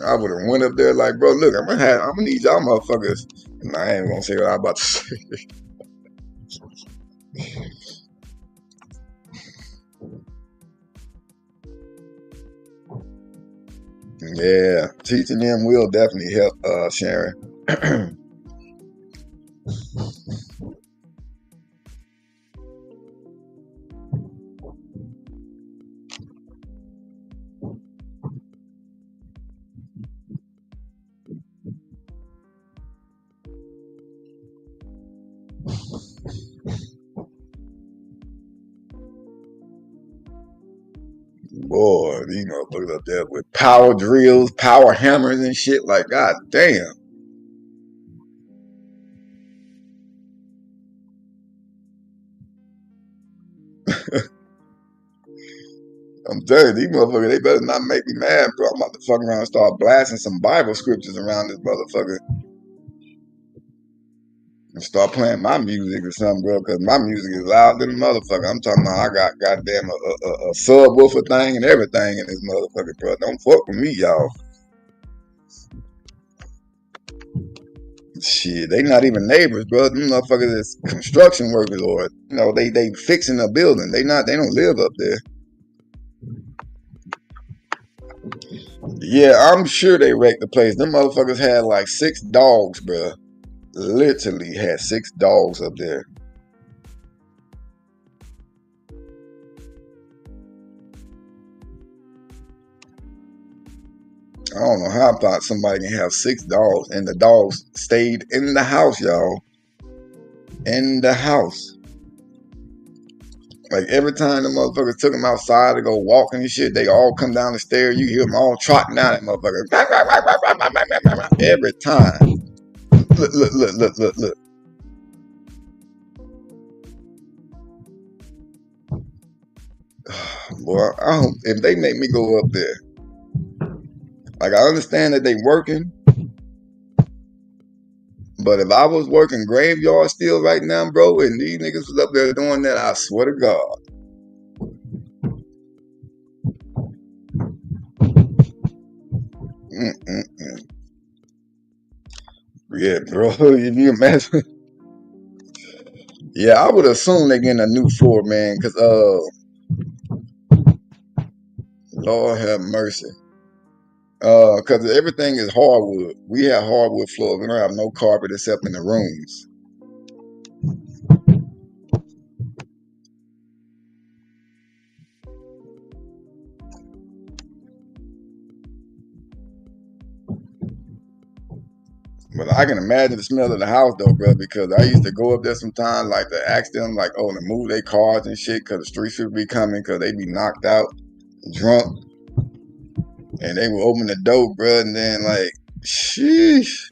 S3: I would have went up there like, bro, look, I'm gonna need y'all motherfuckers. And I ain't gonna say what I'm about to say. Yeah, teaching them will definitely help, Sharon. Boy, these motherfuckers up there with power drills, power hammers and shit. Like, god damn. I'm telling you, these motherfuckers, they better not make me mad, bro. I'm about to fuck around and start blasting some Bible scriptures around this motherfucker. And start playing my music or something, bro, because my music is loud than a motherfucker. I'm talking about I got goddamn a subwoofer thing and everything in this motherfucker, bro. Don't fuck with me, y'all. Shit, they not even neighbors, bro. Them motherfuckers is construction workers, or you know, they fixing a building. They don't live up there. Yeah, I'm sure they wrecked the place. Them motherfuckers had like 6 dogs, bro. Literally had 6 dogs up there. I don't know how I thought somebody can have 6 dogs, and the dogs stayed in the house, y'all. In the house. Like every time the motherfuckers took them outside to go walking and shit, they all come down the stairs. You hear them all trotting down that motherfucker. Every time. Look. Boy, if they make me go up there, like I understand that they working, but if I was working graveyard still right now, bro, and these niggas was up there doing that, I swear to God. Yeah, bro, if you imagine. Yeah, I would assume they getting a new floor, man, because Lord have mercy. Because everything is hardwood. We have hardwood floors. We don't have no carpet except in the rooms. But I can imagine the smell of the house though, bro, because I used to go up there sometimes, like to ask them, like, oh, to move their cars and shit, because the street should be coming, because they be knocked out, drunk, and they would open the door, bro, and then like, sheesh.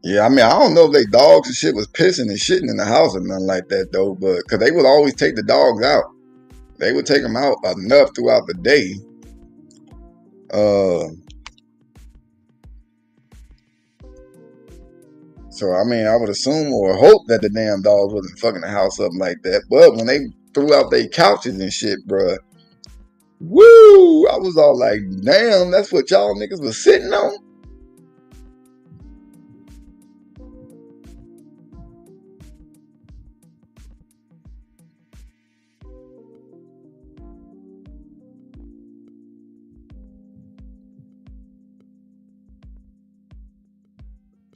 S3: Yeah, I mean, I don't know if they dogs and shit was pissing and shitting in the house or nothing like that though, but because they would always take the dogs out. They would take them out enough throughout the day. So I mean, I would assume or hope that the damn dogs wasn't fucking the house up like that. But when they threw out their couches and shit, bruh, woo! I was all like, damn, that's what y'all niggas was sitting on.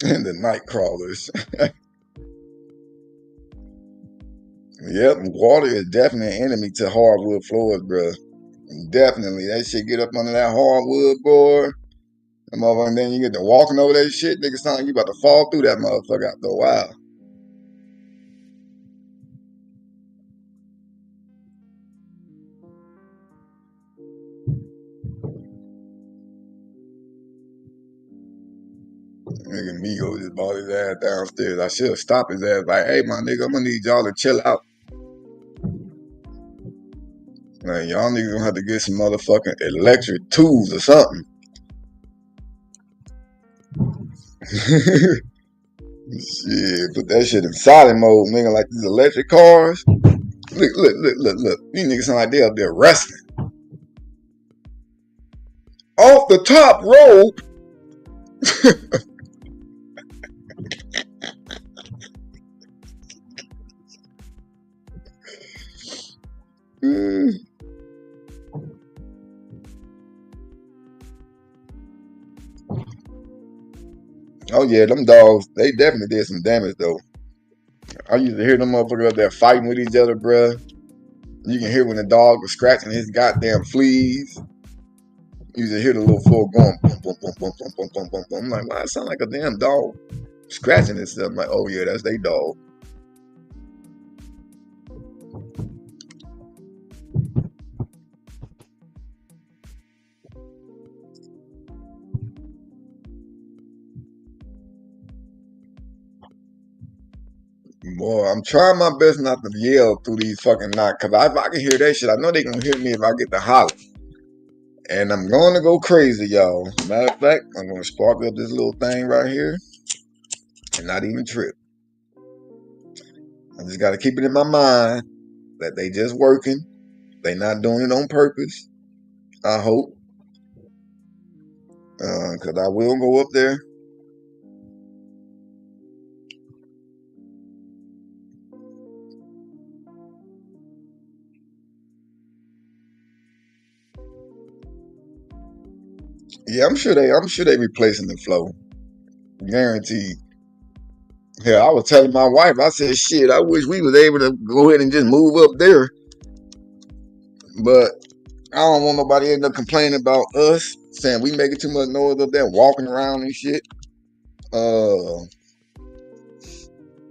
S3: And the night crawlers. Yep, water is definitely an enemy to hardwood floors, bruh. Definitely. That shit get up under that hardwood, boy. And then you get to walking over that shit, nigga, sound like you about to fall through that motherfucker after a while. Nigga Migo just bought his ass downstairs. I should have stopped his ass like, hey, my nigga, I'm gonna need y'all to chill out. Like, y'all niggas gonna have to get some motherfucking electric tools or something. Shit, put that shit in silent mode, nigga, like these electric cars. Look. These niggas sound like they up there wrestling. Off the top rope. Oh yeah, them dogs, they definitely did some damage though. I used to hear them motherfuckers up there fighting with each other, bruh. You can hear when the dog was scratching his goddamn fleas. You used to hear the little floor going boom, boom, boom, boom, boom, boom, boom, boom, boom. I'm like, why it sound like a damn dog scratching itself? I'm like, oh yeah, that's they dog. Boy, I'm trying my best not to yell through these fucking knocks, cause if I can hear that shit, I know they gonna hear me if I get to holler. And I'm going to go crazy, y'all. Matter of fact, I'm gonna spark up this little thing right here and not even trip. I just gotta keep it in my mind that they just working. They not doing it on purpose. I hope. Cause I will go up there. Yeah, I'm sure they replacing the flow. Guaranteed. Yeah, I was telling my wife, I said, shit, I wish we was able to go ahead and just move up there. But I don't want nobody end up complaining about us, saying we making too much noise up there, walking around and shit. Uh,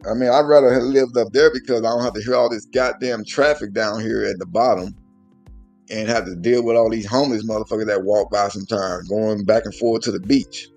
S3: I mean, I'd rather have lived up there because I don't have to hear all this goddamn traffic down here at the bottom and have to deal with all these homeless motherfuckers that walk by sometimes, going back and forth to the beach.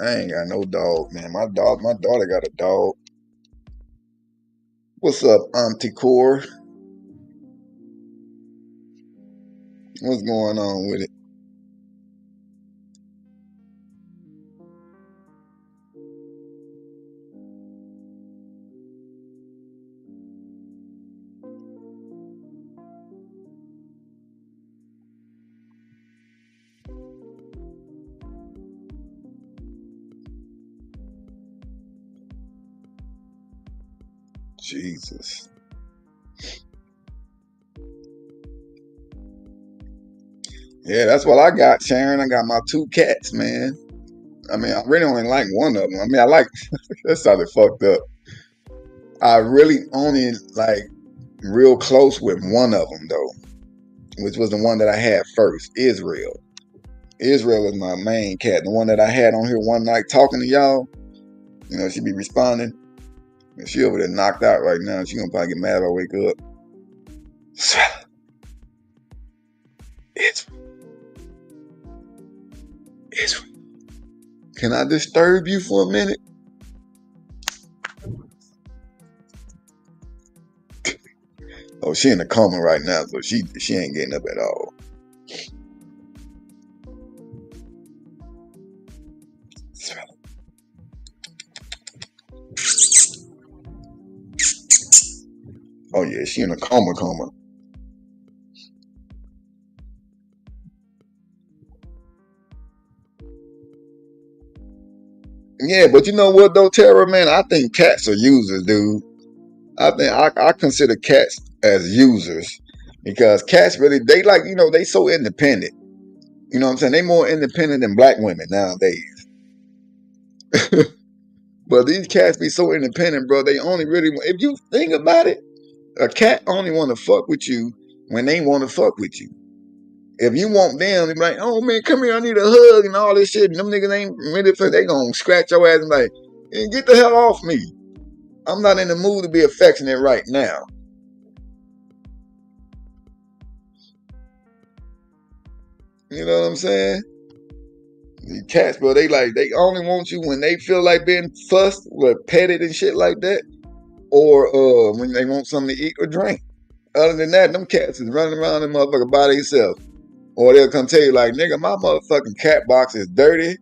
S3: I ain't got no dog, man. My daughter got a dog. What's up, Auntie Core? What's going on with it? Jesus. Yeah, that's what I got, Sharon. I got my two cats, man. I mean, I really only like one of them. I mean, I like, that sounded fucked up. I really only like real close with one of them, though, which was the one that I had first, Israel. Israel is my main cat. The one that I had on here one night talking to y'all, you know, she be responding. And she over there knocked out right now. She gonna probably get mad if I wake up. Israel. Israel. Can I disturb you for a minute? Oh, she in a coma right now, so she ain't getting up at all. Oh yeah, she in a coma. Yeah, but you know what though, Tara, man, I think cats are users, dude. I consider cats as users because cats really they like, you know, they so independent. You know what I'm saying? They more independent than black women nowadays. But these cats be so independent, bro. They only really, if you think about it, a cat only want to fuck with you when they want to fuck with you. If you want them, they be like, oh man, come here, I need a hug and all this shit. And them niggas ain't really, they gonna scratch your ass and be like, hey, get the hell off me. I'm not in the mood to be affectionate right now. You know what I'm saying? The cats, bro, they only want you when they feel like being fussed or petted and shit like that, or when they want something to eat or drink. Other than that, them cats is running around them motherfucker by themselves. Or they'll come tell you like, nigga, my motherfucking cat box is dirty.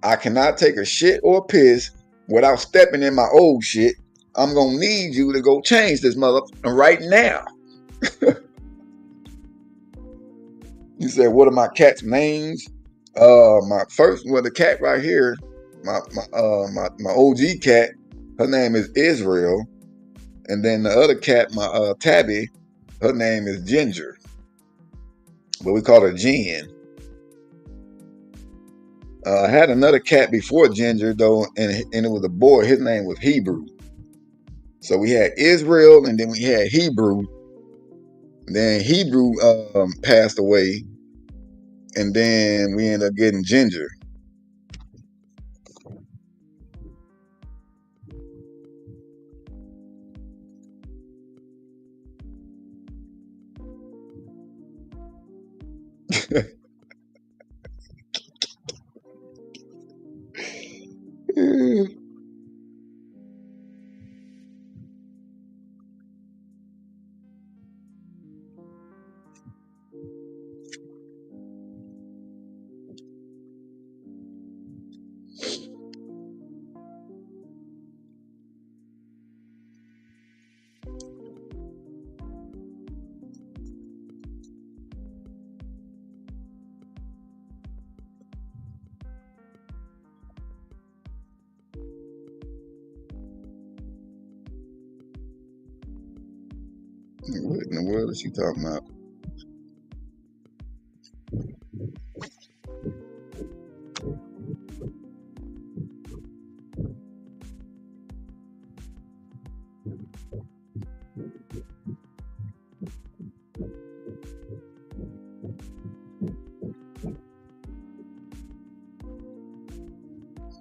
S3: I cannot take a shit or a piss without stepping in my old shit. I'm gonna need you to go change this motherfucker right now. You said, what are my cat's names? My first, well, the cat right here, my OG cat, her name is Israel, and then the other cat, my Tabby, her name is Ginger, but we call her Jen. I had another cat before Ginger though, and it was a boy. His name was Hebrew. So we had Israel, and then we had Hebrew. Then Hebrew passed away, and then we ended up getting Ginger. What in the world is she talking about?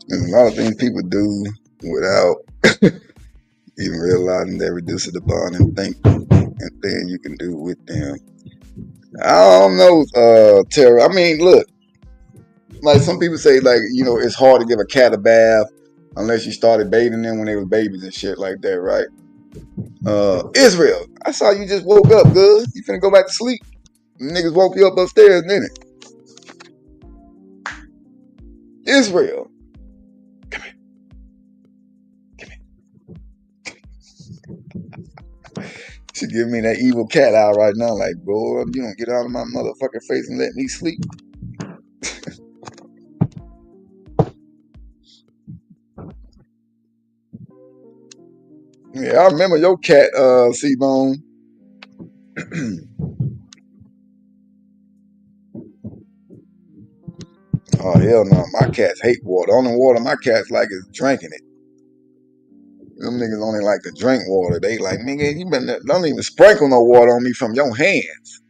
S3: There's a lot of things people do without even realizing they reduce it upon and think and things you can do with them. I don't know, Tara. I mean, look, like some people say, like, you know, it's hard to give a cat a bath unless you started bathing them when they was babies and shit like that, right? Israel, I saw you just woke up, good. You finna go back to sleep? Niggas woke you up upstairs, didn't it? Israel, come here, come here. She giving me that evil cat eye right now, like, boy, you don't get out of my motherfucking face and let me sleep. Yeah, I remember your cat, C-Bone. Oh, hell no, my cats hate water. The only water my cats like is drinking it. Them niggas only like to drink water. They like, nigga, you better don't even sprinkle no water on me from your hands.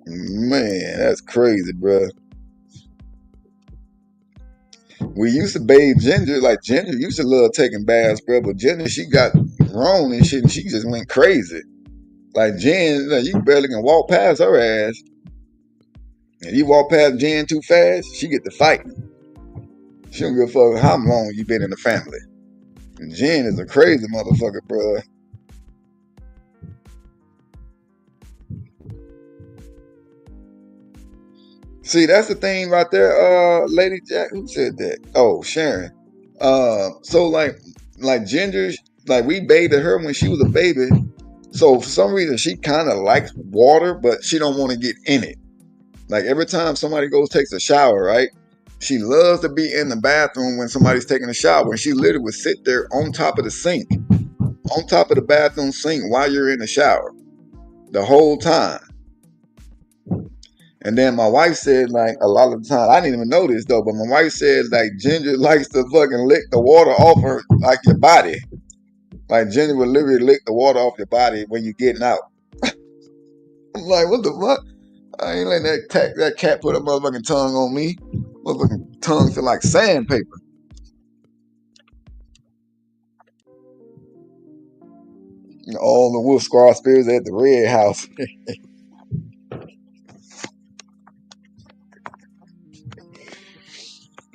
S3: Man, that's crazy, bruh. We used to bathe Ginger. Like, Ginger used to love taking baths, bruh. But Ginger, she got grown and shit, and she just went crazy. Like, Jen, like, you barely can walk past her ass. And you walk past Jen too fast, she get to fighting. She don't give a fuck how long you been in the family. And Jen is a crazy motherfucker, bruh. See, that's the thing right there, Lady Jack. Who said that? Oh, Sharon. So like Ginger, like we bathed her when she was a baby. So for some reason she kind of likes water, but she don't want to get in it. Like every time somebody goes takes a shower, right? She loves to be in the bathroom when somebody's taking a shower, and she literally would sit there on top of the sink, on top of the bathroom sink while you're in the shower, the whole time. And then my wife said, like, a lot of the time, I didn't even know this though, but my wife said, like, Ginger likes to fucking lick the water off her, like, your body. Like, Ginger would literally lick the water off your body when you're getting out. I'm like, what the fuck? I ain't letting that cat put a motherfucking tongue on me. Motherfucking tongue feel like sandpaper. You know, all the wolf squad spirits at the red house.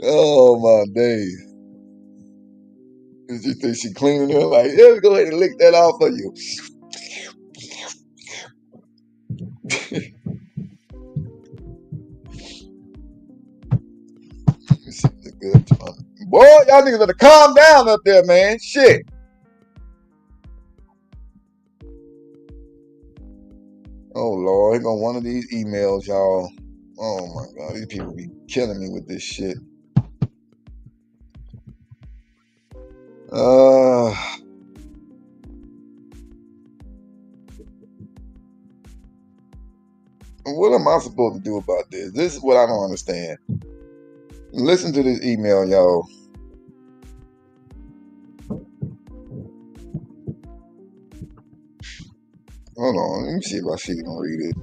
S3: Oh, my days. Did you think she cleaning her? Like, yeah, go ahead and lick that off of you. Good time. Boy, y'all niggas better calm down up there, man. Shit. Oh Lord, here go one of these emails, y'all. Oh my God, these people be killing me with this shit. What am I supposed to do about this? This is what I don't understand. Listen to this email, y'all. Hold on, let me see if I see can read it.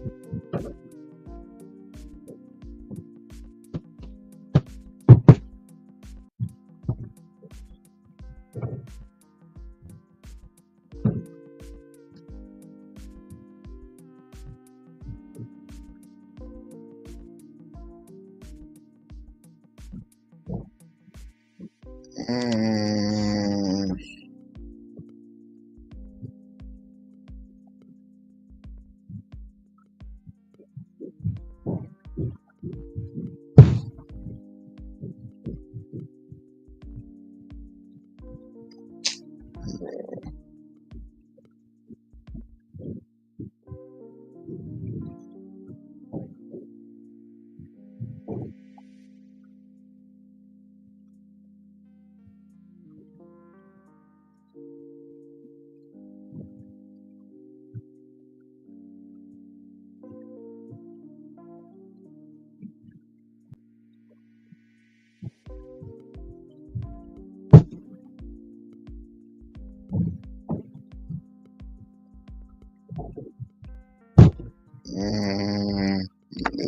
S3: Mm,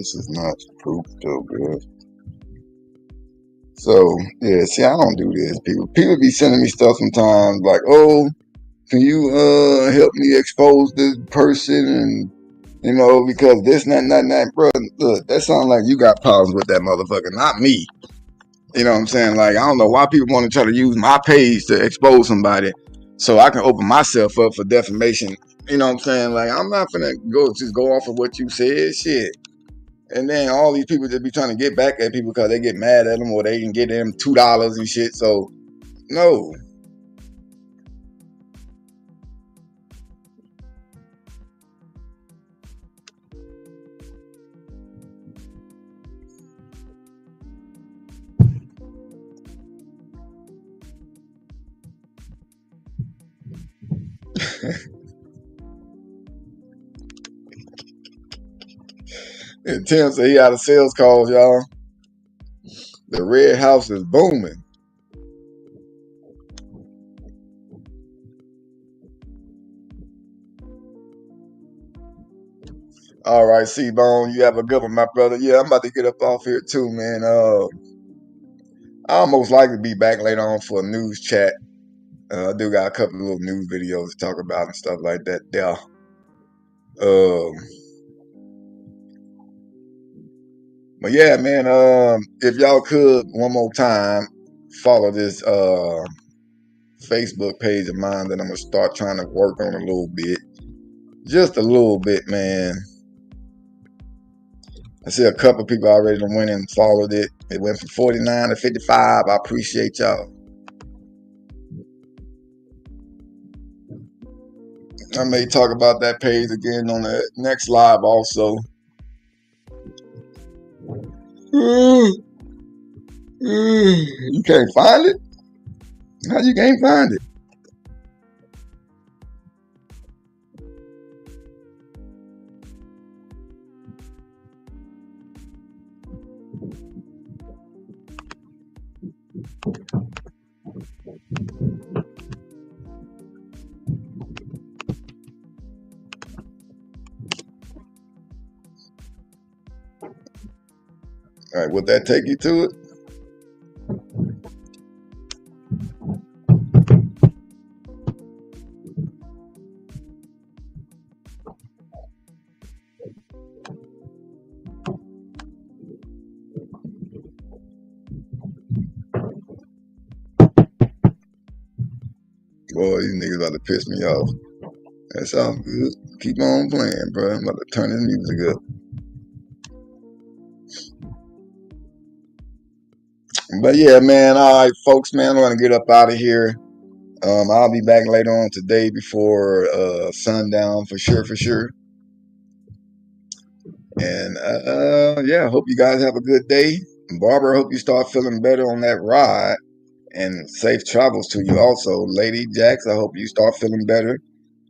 S3: this is not proof though, bro. So yeah, see, I don't do this. People be sending me stuff sometimes like, oh, can you help me expose this person and because this and that, bro. Look, that sounds like you got problems with that motherfucker, not me. You know what I'm saying? Like, I don't know why people want to try to use my page to expose somebody so I can open myself up for defamation. You know what I'm saying? Like, I'm not gonna go off of what you said, shit. And then all these people just be trying to get back at people because they get mad at them or they can get them $2 and shit. So, no. And Tim said he out of sales calls, y'all. The red house is booming. All right, C-Bone, you have a good one, my brother. Yeah, I'm about to get up off here too, man. I'll most likely be back later on for a news chat. I do got a couple of little news videos to talk about and stuff like that. Yeah. But yeah, man. If y'all could one more time follow this Facebook page of mine that I'm gonna start trying to work on a little bit, just a little bit, man. I see a couple people already went and followed it. It went from 49 to 55. I appreciate y'all. I may talk about that page again on the next live also. You can't find it? How you can't find it? All right, would that take you to it? Boy, these niggas about to piss me off. That's all good. Keep on playing, bro. I'm about to turn this music up. But yeah, man. All right, folks, man. I'm gonna get up out of here. I'll be back later on today before sundown for sure. And yeah, hope you guys have a good day. Barbara, hope you start feeling better on that ride. And safe travels to you also. Lady Jax, I hope you start feeling better.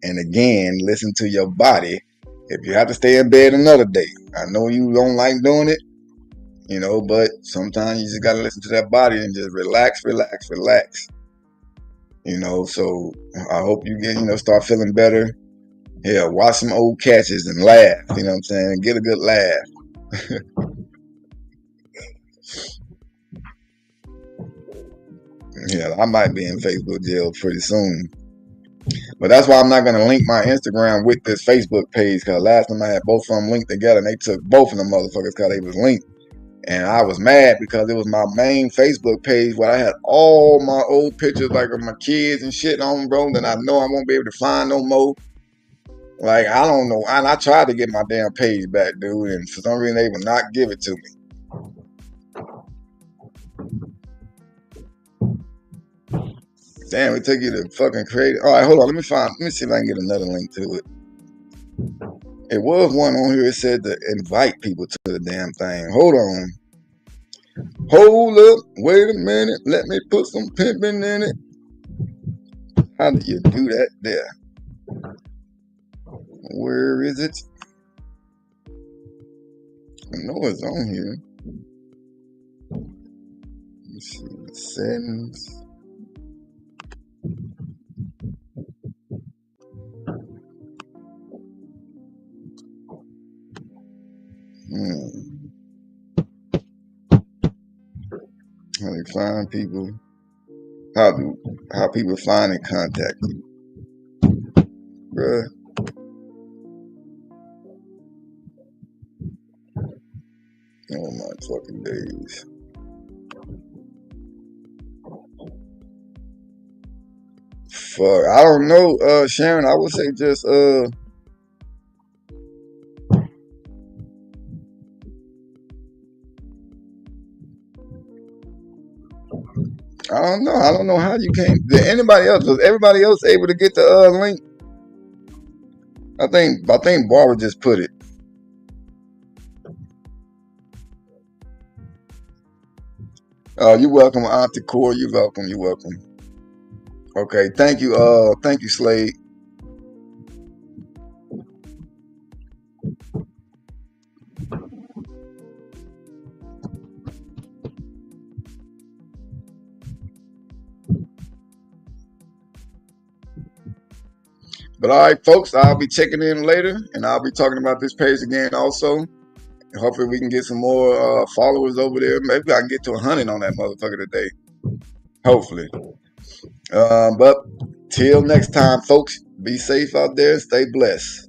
S3: And again, listen to your body. If you have to stay in bed another day, I know you don't like doing it, but sometimes you just got to listen to that body and just relax. So I hope you start feeling better. Yeah, watch some old catches and laugh. You know what I'm saying? Get a good laugh. Yeah, I might be in Facebook jail pretty soon. But that's why I'm not going to link my Instagram with this Facebook page, because last time I had both of them linked together and they took both of them motherfuckers because they was linked. And I was mad because it was my main Facebook page where I had all my old pictures like of my kids and shit on, bro, that I know I won't be able to find no more. Like, I don't know. And I tried to get my damn page back, dude, and for some reason they would not give it to me. Damn, it took you to fucking create it. All right, hold on. Let me see if I can get another link to it. It was one on here. It said to invite people to the damn thing. Hold on. Hold up. Wait a minute. Let me put some pimping in it. How do you do that there? Where is it? I know it's on here. Let's see. Settings. How they find people. How people find and contact you. Bruh. Oh my fucking days. Fuck. I don't know, Sharon. I would say just I don't know. I don't know how you came. Did anybody else? Was everybody else able to get the link? I think Barbara just put it. You're welcome, Auntie Core. You're welcome. You're welcome. Okay, thank you. Thank you, Slade. But all right, folks, I'll be checking in later, and I'll be talking about this page again also. Hopefully we can get some more followers over there. Maybe I can get to 100 on that motherfucker today. Hopefully. But till next time, folks, be safe out there and stay blessed.